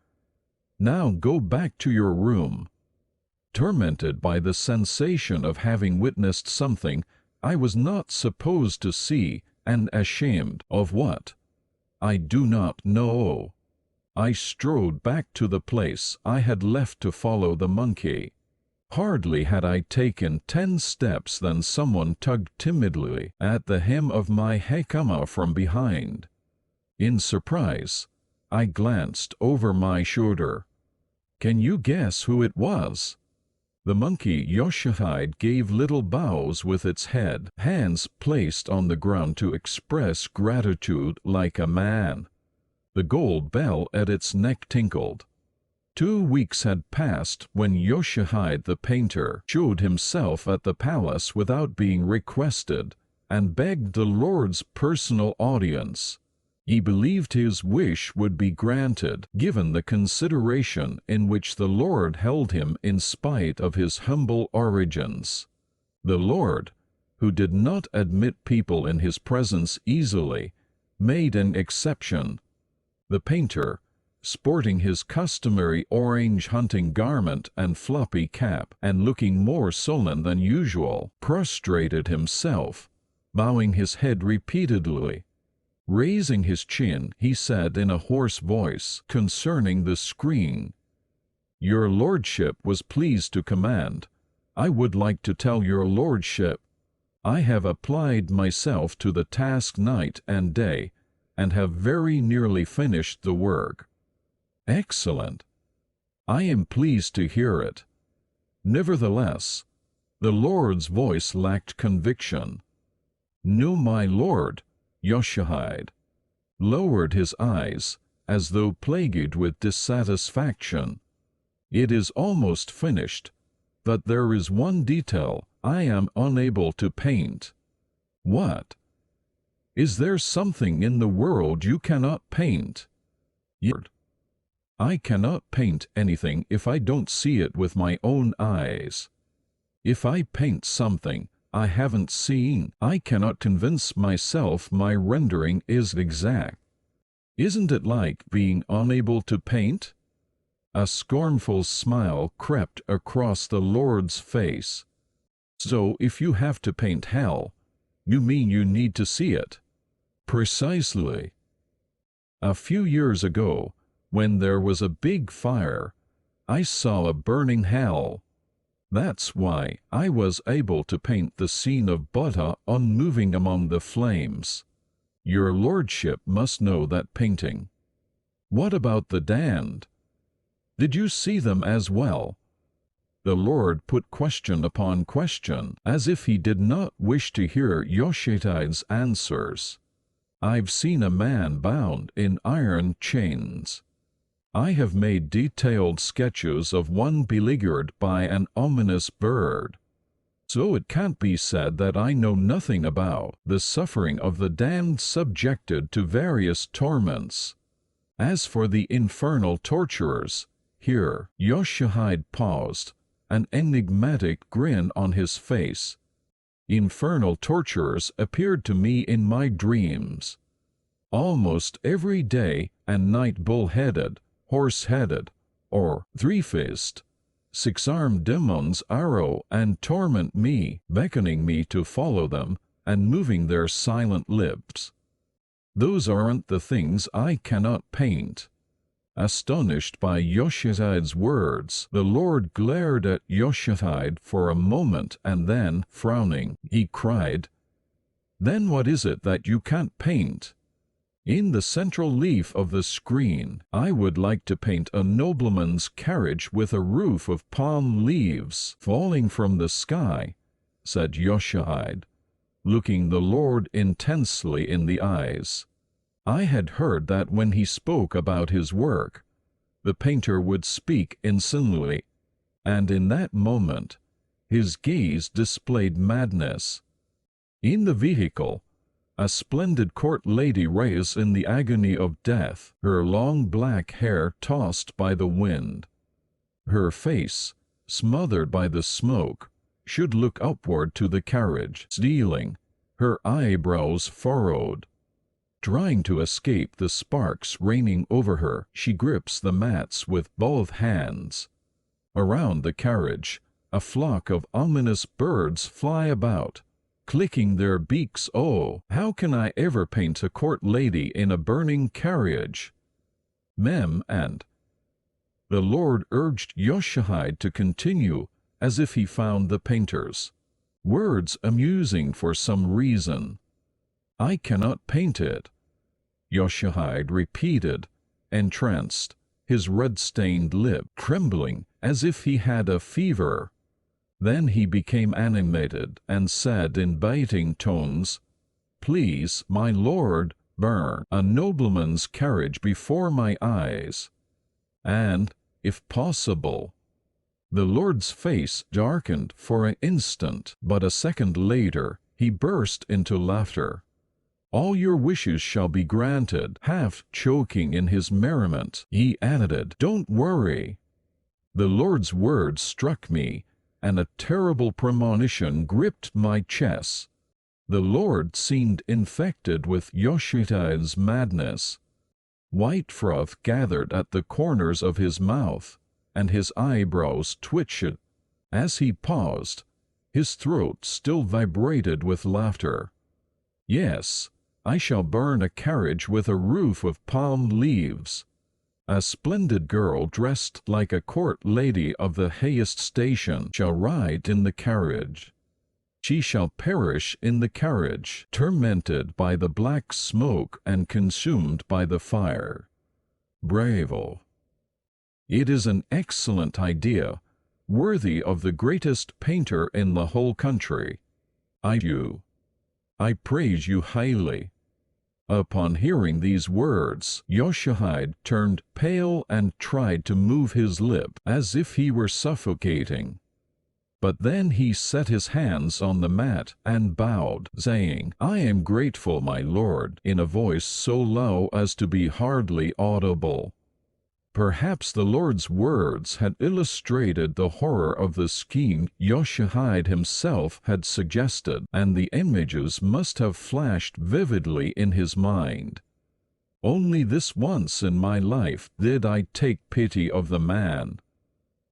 "Now go back to your room." Tormented by the sensation of having witnessed something I was not supposed to see, and ashamed of what, I do not know, I strode back to the place I had left to follow the monkey. Hardly had I taken 10 steps than someone tugged timidly at the hem of my hakama from behind. In surprise, I glanced over my shoulder. Can you guess who it was? The monkey Yoshihide gave little bows with its head, hands placed on the ground to express gratitude like a man. The gold bell at its neck tinkled. 2 weeks had passed when Yoshihide the painter showed himself at the palace without being requested, and begged the Lord's personal audience. He believed his wish would be granted, given the consideration in which the Lord held him in spite of his humble origins. The Lord, who did not admit people in his presence easily, made an exception. The painter, sporting his customary orange hunting garment and floppy cap, and looking more sullen than usual, prostrated himself, bowing his head repeatedly. Raising his chin, he said in a hoarse voice concerning the screen, "Your lordship was pleased to command. I would like to tell your lordship, I have applied myself to the task night and day, and have very nearly finished the work." Excellent. I am pleased to hear it. Nevertheless, the Lord's voice lacked conviction. "No, my lord." Yoshihide lowered his eyes, as though plagued with dissatisfaction. "It is almost finished, but there is one detail I am unable to paint." "What? Is there something in the world you cannot paint?" "I cannot paint anything if I don't see it with my own eyes. If I paint something I haven't seen, I cannot convince myself my rendering is exact. Isn't it like being unable to paint?" A scornful smile crept across the Lord's face. "So if you have to paint hell, you mean you need to see it?" "Precisely. A few years ago, when there was a big fire, I saw a burning hell. That's why I was able to paint the scene of Buddha unmoving among the flames. Your lordship must know that painting." "What about the damned? Did you see them as well?" The Lord put question upon question, as if he did not wish to hear Yoshihide's answers. "I've seen a man bound in iron chains. I have made detailed sketches of one beleaguered by an ominous bird. So it can't be said that I know nothing about the suffering of the damned subjected to various torments. As for the infernal torturers, here Yoshihide paused, an enigmatic grin on his face. Infernal torturers appeared to me in my dreams almost every day and night, bull-headed, horse-headed, or three-faced, six-armed demons arrow and torment me, beckoning me to follow them and moving their silent lips. Those aren't the things I cannot paint. Astonished by Yoshihide's words, the Lord glared at Yoshihide for a moment and then, frowning, he cried, "Then what is it that you can't paint?" In the central leaf of the screen, I would like to paint a nobleman's carriage with a roof of palm leaves falling from the sky, said Yoshihide, looking the Lord intensely in the eyes. I had heard that when he spoke about his work, the painter would speak insinually, and in that moment, his gaze displayed madness. In the vehicle, a splendid court lady raised in the agony of death, her long black hair tossed by the wind. Her face, smothered by the smoke, should look upward to the carriage, stealing, her eyebrows furrowed. Trying to escape the sparks raining over her, she grips the mats with both hands. Around the carriage, a flock of ominous birds fly about, clicking their beaks. Oh, how can I ever paint a court lady in a burning carriage? And the Lord urged Yoshihide to continue, as if he found the painter's words amusing for some reason. I cannot paint it, Yoshihide repeated, entranced, his red-stained lip trembling as if he had a fever. Then he became animated and said in biting tones, "Please, my lord, burn a nobleman's carriage before my eyes. And, if possible." The Lord's face darkened for an instant, but a second later he burst into laughter. "All your wishes shall be granted." Half choking in his merriment, he added, "Don't worry." The Lord's words struck me, and a terrible premonition gripped my chest. The Lord seemed infected with Yoshihide's madness. White froth gathered at the corners of his mouth, and his eyebrows twitched. As he paused, his throat still vibrated with laughter. "Yes, I shall burn a carriage with a roof of palm leaves. A splendid girl dressed like a court lady of the highest station shall ride in the carriage. She shall perish in the carriage, tormented by the black smoke and consumed by the fire. Bravo! It is an excellent idea, worthy of the greatest painter in the whole country. I praise you highly." Upon hearing these words, Yoshihide turned pale and tried to move his lip as if he were suffocating. But then he set his hands on the mat and bowed, saying, "I am grateful, my lord," in a voice so low as to be hardly audible. Perhaps the Lord's words had illustrated the horror of the scheme Yoshihide himself had suggested, and the images must have flashed vividly in his mind. Only this once in my life did I take pity of the man.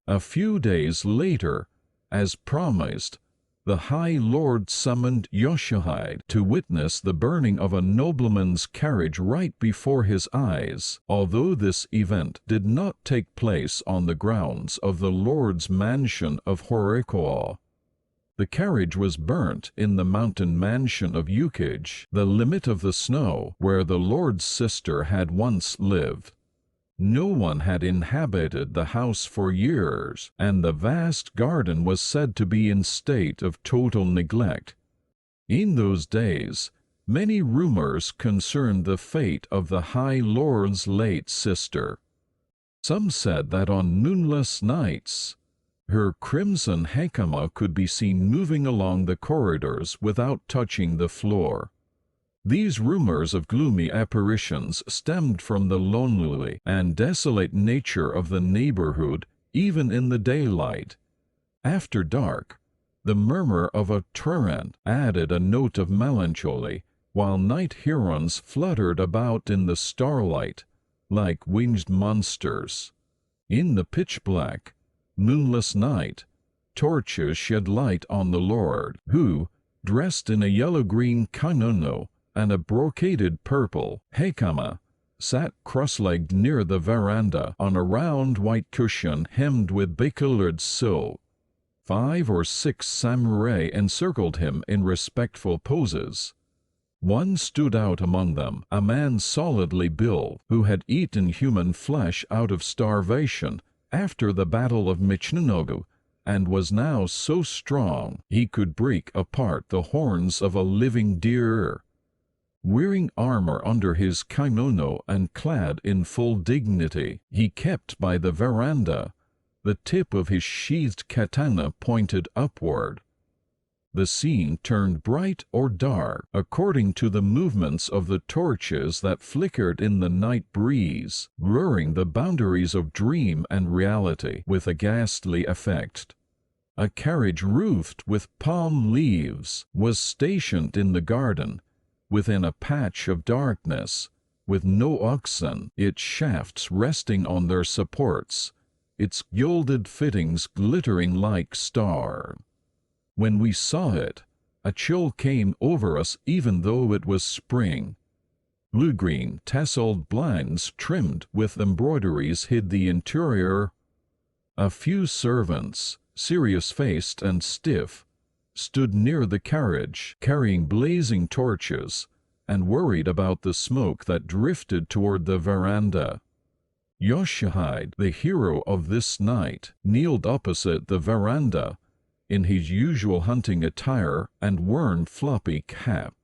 A few days later, as promised, the High Lord summoned Yoshihide to witness the burning of a nobleman's carriage right before his eyes, although this event did not take place on the grounds of the Lord's mansion of Horikawa. The carriage was burnt in the mountain mansion of Yukage, the limit of the snow, where the Lord's sister had once lived. No one had inhabited the house for years, and the vast garden was said to be in state of total neglect. In those days, many rumors concerned the fate of the High Lord's late sister. Some said that on moonless nights, Her crimson hakama could be seen moving along the corridors without touching the floor. These rumors of gloomy apparitions stemmed from the lonely and desolate nature of the neighborhood, even in the daylight. After dark, the murmur of a torrent added a note of melancholy, while night herons fluttered about in the starlight, like winged monsters. In the pitch-black, moonless night, torches shed light on the Lord, who, dressed in a yellow-green kimono and a brocaded purple hakama, sat cross-legged near the veranda on a round white cushion hemmed with bicolored silk. 5 or 6 samurai encircled him in respectful poses. One stood out among them, a man solidly built, who had eaten human flesh out of starvation after the Battle of Michinoku, and was now so strong he could break apart the horns of a living deer. Wearing armor under his kimono and clad in full dignity, he kept by the veranda, the tip of his sheathed katana pointed upward. The scene turned bright or dark according to the movements of the torches that flickered in the night breeze, blurring the boundaries of dream and reality with a ghastly effect. A carriage roofed with palm leaves was stationed in the garden, within a patch of darkness, with no oxen, its shafts resting on their supports, its gilded fittings glittering like stars. When we saw it, a chill came over us even though it was spring. Blue-green tasseled blinds trimmed with embroideries hid the interior. A few servants, serious-faced and stiff, stood near the carriage, carrying blazing torches, and worried about the smoke that drifted toward the veranda. Yoshihide, the hero of this night, kneeled opposite the veranda, in his usual hunting attire and worn floppy cap.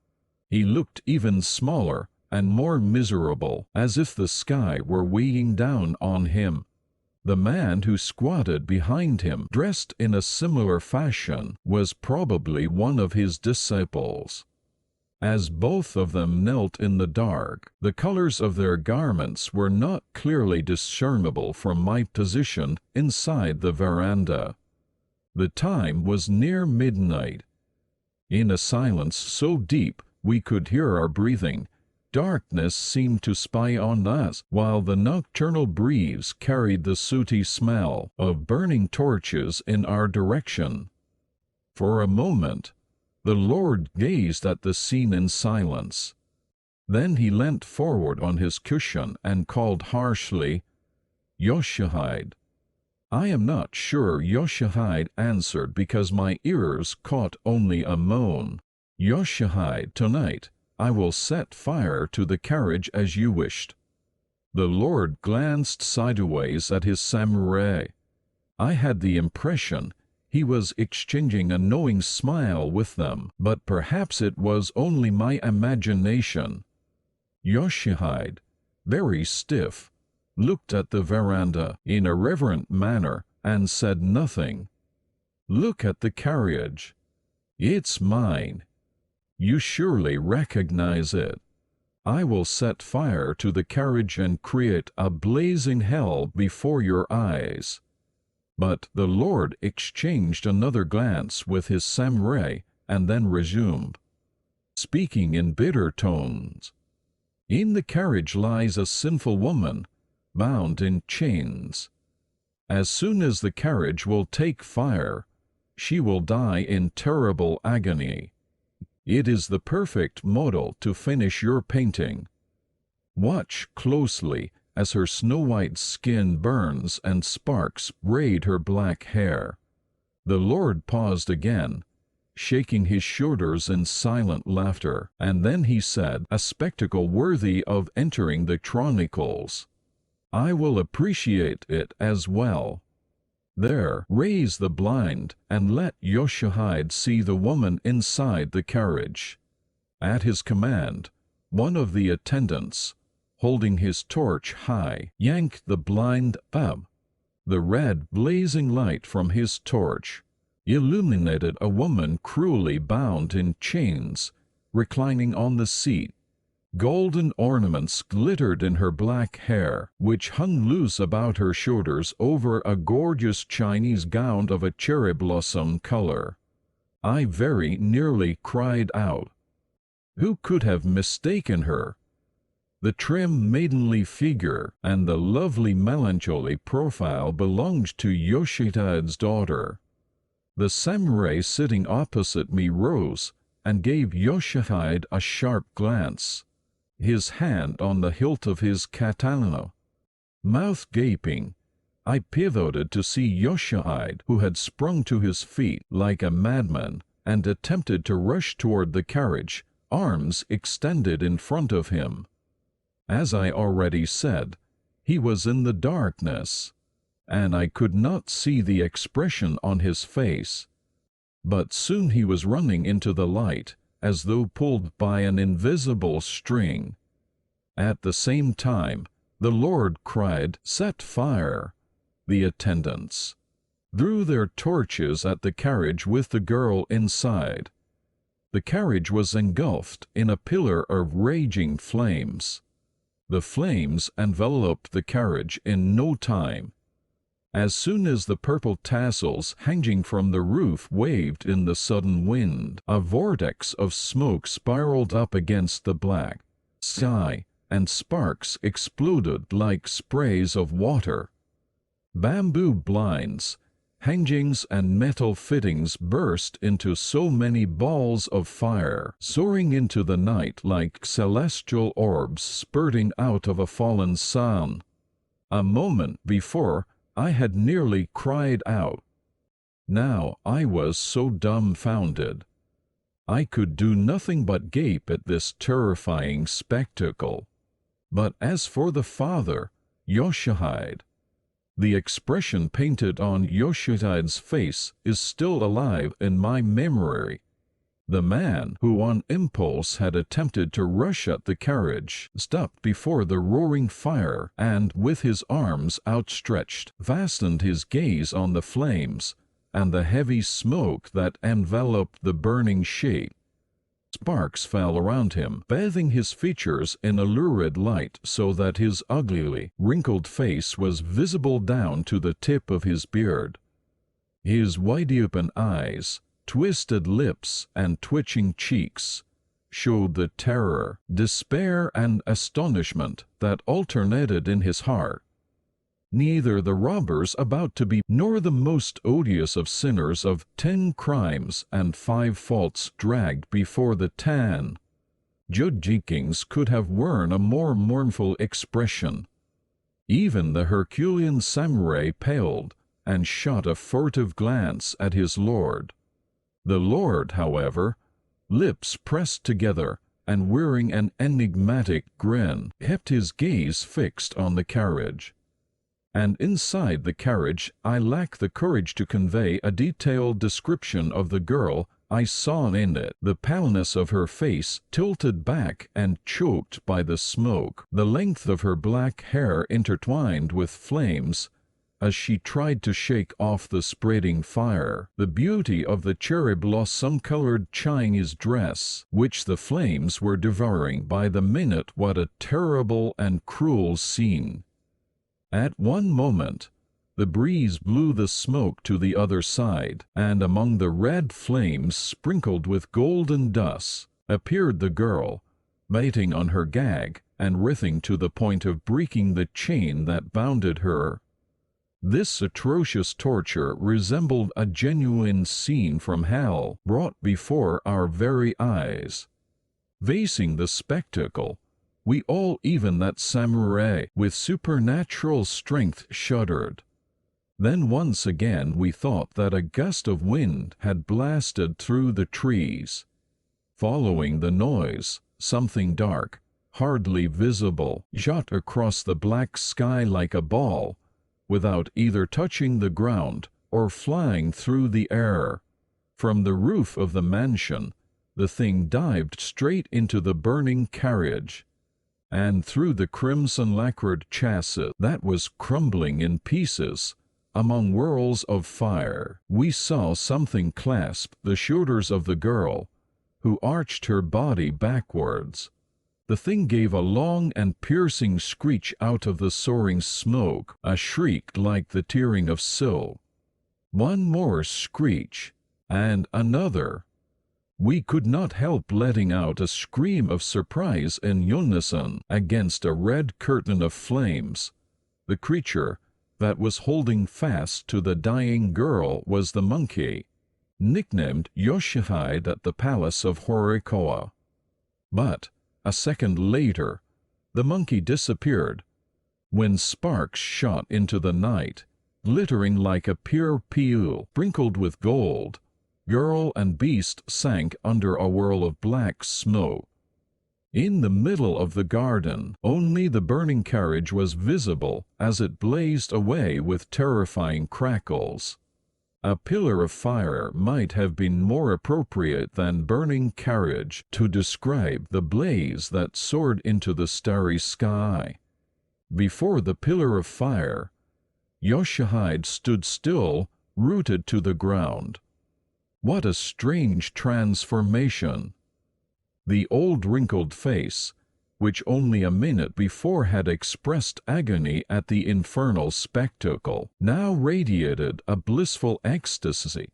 He looked even smaller and more miserable, as if the sky were weighing down on him. The man who squatted behind him, dressed in a similar fashion, was probably one of his disciples. As both of them knelt in the dark, the colors of their garments were not clearly discernible from my position inside the veranda. The time was near midnight. In a silence so deep we could hear our breathing, darkness seemed to spy on us, while the nocturnal breeze carried the sooty smell of burning torches in our direction. For a moment, the Lord gazed at the scene in silence. Then he leant forward on his cushion and called harshly, "Yoshihide." I am not sure Yoshihide answered because my ears caught only a moan. "Yoshihide, tonight I will set fire to the carriage as you wished." The Lord glanced sideways at his samurai. I had the impression he was exchanging a knowing smile with them, but perhaps it was only my imagination. Yoshihide, very stiff, looked at the veranda in a reverent manner and said nothing. "Look at the carriage. It's mine. You surely recognize it. I will set fire to the carriage and create a blazing hell before your eyes." But the Lord exchanged another glance with his samurai and then resumed, speaking in bitter tones, "In the carriage lies a sinful woman, bound in chains. As soon as the carriage will take fire, she will die in terrible agony. It is the perfect model to finish your painting. Watch closely as her snow-white skin burns and sparks braid her black hair." The Lord paused again, shaking his shoulders in silent laughter, and then he said, a spectacle worthy of entering the chronicles, "I will appreciate it as well. There, raise the blind and let Yoshihide see the woman inside the carriage." At his command, one of the attendants, holding his torch high, yanked the blind up. The red, blazing light from his torch illuminated a woman cruelly bound in chains, reclining on the seat. Golden ornaments glittered in her black hair, which hung loose about her shoulders over a gorgeous Chinese gown of a cherry blossom color. I very nearly cried out. Who could have mistaken her? The trim maidenly figure and the lovely melancholy profile belonged to Yoshida's daughter. The samurai sitting opposite me rose and gave Yoshihide a sharp glance, his hand on the hilt of his katana. Mouth gaping, I pivoted to see Yoshihide, who had sprung to his feet like a madman and attempted to rush toward the carriage, arms extended in front of him. As I already said, he was in the darkness, and I could not see the expression on his face. But soon he was running into the light, as though pulled by an invisible string. At the same time, the Lord cried, "Set fire!" The attendants threw their torches at the carriage with the girl inside. The carriage was engulfed in a pillar of raging flames. The flames enveloped the carriage in no time. As soon as the purple tassels hanging from the roof waved in the sudden wind, a vortex of smoke spiraled up against the black sky, and sparks exploded like sprays of water. Bamboo blinds, hangings and metal fittings burst into so many balls of fire, soaring into the night like celestial orbs spurting out of a fallen sun. A moment before, I had nearly cried out. Now I was so dumbfounded. I could do nothing but gape at this terrifying spectacle. But as for the father, Yoshihide, the expression painted on Yoshihide's face is still alive in my memory. The man who on impulse had attempted to rush at the carriage stopped before the roaring fire and, with his arms outstretched, fastened his gaze on the flames and the heavy smoke that enveloped the burning shape. Sparks fell around him, bathing his features in a lurid light so that his ugly, wrinkled face was visible down to the tip of his beard. His wide-open eyes, twisted lips, and twitching cheeks showed the terror, despair, and astonishment that alternated in his heart. Neither the robbers about to be nor the most odious of sinners of 10 crimes and 5 faults dragged before the judgings could have worn a more mournful expression. Even the Herculean samurai paled and shot a furtive glance at his lord. The lord, however, lips pressed together and wearing an enigmatic grin, kept his gaze fixed on the carriage. And inside the carriage I lack the courage to convey a detailed description of the girl I saw in it. The paleness of her face tilted back and choked by the smoke, the length of her black hair intertwined with flames as she tried to shake off the spreading fire, the beauty of the cherry blossom-colored Chinese dress, which the flames were devouring by the minute. What a terrible and cruel scene! At one moment, the breeze blew the smoke to the other side, and among the red flames sprinkled with golden dust appeared the girl, biting on her gag and writhing to the point of breaking the chain that bounded her. This atrocious torture resembled a genuine scene from hell brought before our very eyes. Facing the spectacle, we all, even that samurai with supernatural strength, shuddered. Then once again we thought that a gust of wind had blasted through the trees. Following the noise, something dark, hardly visible, shot across the black sky like a ball, without either touching the ground or flying through the air. From the roof of the mansion, the thing dived straight into the burning carriage, and through the crimson lacquered chassis that was crumbling in pieces, among whirls of fire, we saw something clasp the shoulders of the girl, who arched her body backwards. The thing gave a long and piercing screech out of the soaring smoke, a shriek like the tearing of silk. One more screech, and another. We could not help letting out a scream of surprise in unison against a red curtain of flames. The creature that was holding fast to the dying girl was the monkey, nicknamed Yoshihide at the palace of Horikawa. But a second later, the monkey disappeared, when sparks shot into the night, glittering like a pure peel sprinkled with gold. Girl and beast sank under a whirl of black smoke. In the middle of the garden, only the burning carriage was visible as it blazed away with terrifying crackles. A pillar of fire might have been more appropriate than burning carriage to describe the blaze that soared into the starry sky. Before the pillar of fire, Yoshihide stood still, rooted to the ground. What a strange transformation! The old wrinkled face, which only a minute before had expressed agony at the infernal spectacle, now radiated a blissful ecstasy.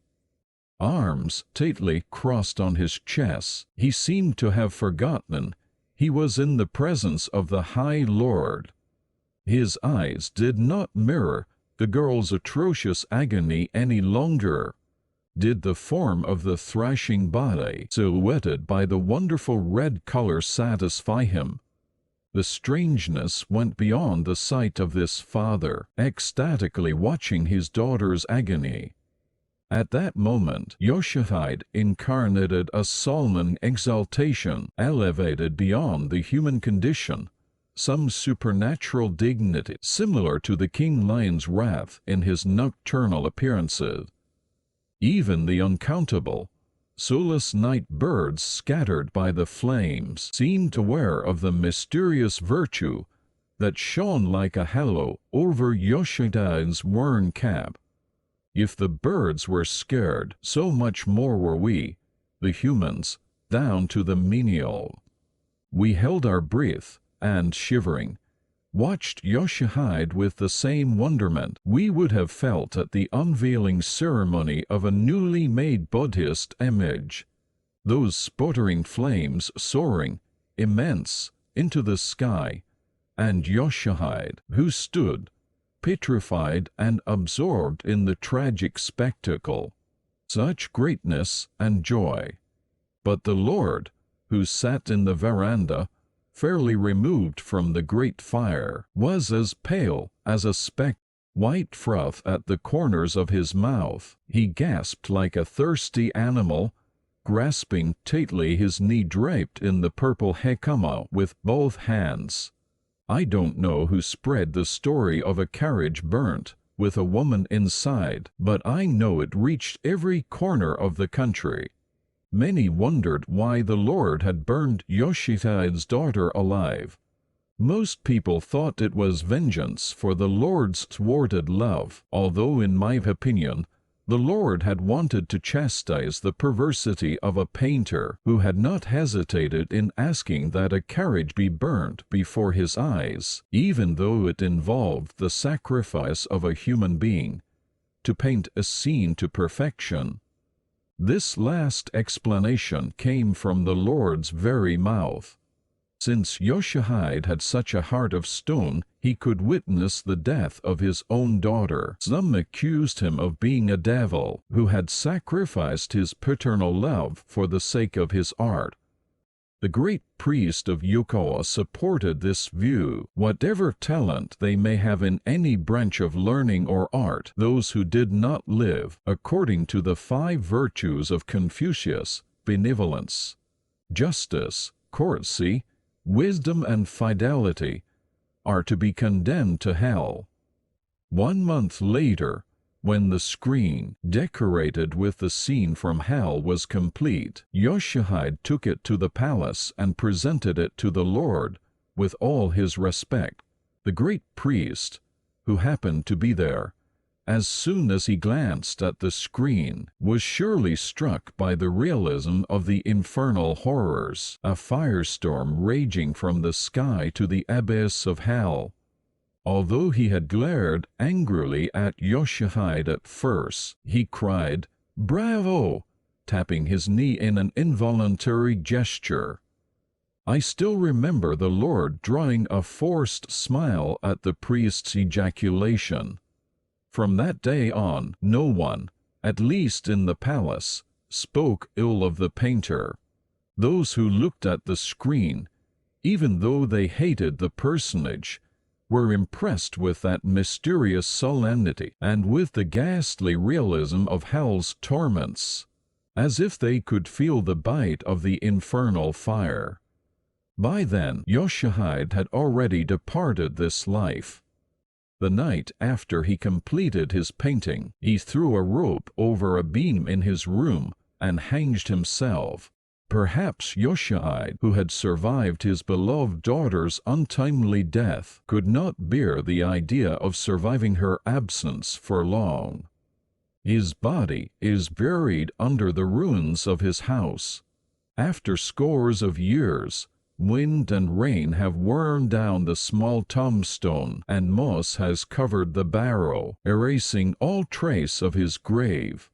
Arms tightly crossed on his chest, he seemed to have forgotten he was in the presence of the High Lord. His eyes did not mirror the girl's atrocious agony any longer. Did the form of the thrashing body, silhouetted by the wonderful red color, satisfy him? The strangeness went beyond the sight of this father, ecstatically watching his daughter's agony. At that moment, Yoshihide incarnated a solemn exaltation, elevated beyond the human condition, some supernatural dignity, similar to the king lion's wrath in his nocturnal appearances. Even the uncountable, soulless night birds scattered by the flames seemed aware of the mysterious virtue that shone like a halo over Yoshihide's worn cap. If the birds were scared, so much more were we, the humans, down to the menial. We held our breath, and, shivering, watched Yoshihide with the same wonderment we would have felt at the unveiling ceremony of a newly made Buddhist image. Those sputtering flames soaring, immense, into the sky, and Yoshihide, who stood, petrified and absorbed in the tragic spectacle. Such greatness and joy. But the Lord, who sat in the veranda, fairly removed from the great fire, was as pale as a speck, white froth at the corners of his mouth. He gasped like a thirsty animal, grasping tightly his knee draped in the purple hakama with both hands. I don't know who spread the story of a carriage burnt, with a woman inside, but I know it reached every corner of the country. Many wondered why the Lord had burned Yoshihide's daughter alive. Most people thought it was vengeance for the Lord's thwarted love, although in my opinion, the Lord had wanted to chastise the perversity of a painter who had not hesitated in asking that a carriage be burnt before his eyes, even though it involved the sacrifice of a human being, to paint a scene to perfection. This last explanation came from the Lord's very mouth. Since Yoshihide had such a heart of stone, he could witness the death of his own daughter. Some accused him of being a devil who had sacrificed his paternal love for the sake of his art. The great priest of Yukawa supported this view. Whatever talent they may have in any branch of learning or art, those who did not live according to the 5 virtues of Confucius, benevolence, justice, courtesy, wisdom and fidelity, are to be condemned to hell. 1 month later, when the screen, decorated with the scene from hell, was complete, Yoshihide took it to the palace and presented it to the Lord with all his respect. The great priest, who happened to be there, as soon as he glanced at the screen, was surely struck by the realism of the infernal horrors, a firestorm raging from the sky to the abyss of hell. Although he had glared angrily at Yoshihide at first, he cried, "Bravo!" tapping his knee in an involuntary gesture. I still remember the Lord drawing a forced smile at the priest's ejaculation. From that day on, no one, at least in the palace, spoke ill of the painter. Those who looked at the screen, even though they hated the personage, were impressed with that mysterious solemnity and with the ghastly realism of hell's torments, as if they could feel the bite of the infernal fire. By then, Yoshihide had already departed this life. The night after he completed his painting, he threw a rope over a beam in his room and hanged himself. Perhaps Yoshihide, who had survived his beloved daughter's untimely death, could not bear the idea of surviving her absence for long. His body is buried under the ruins of his house. After scores of years, wind and rain have worn down the small tombstone, and moss has covered the barrow, erasing all trace of his grave.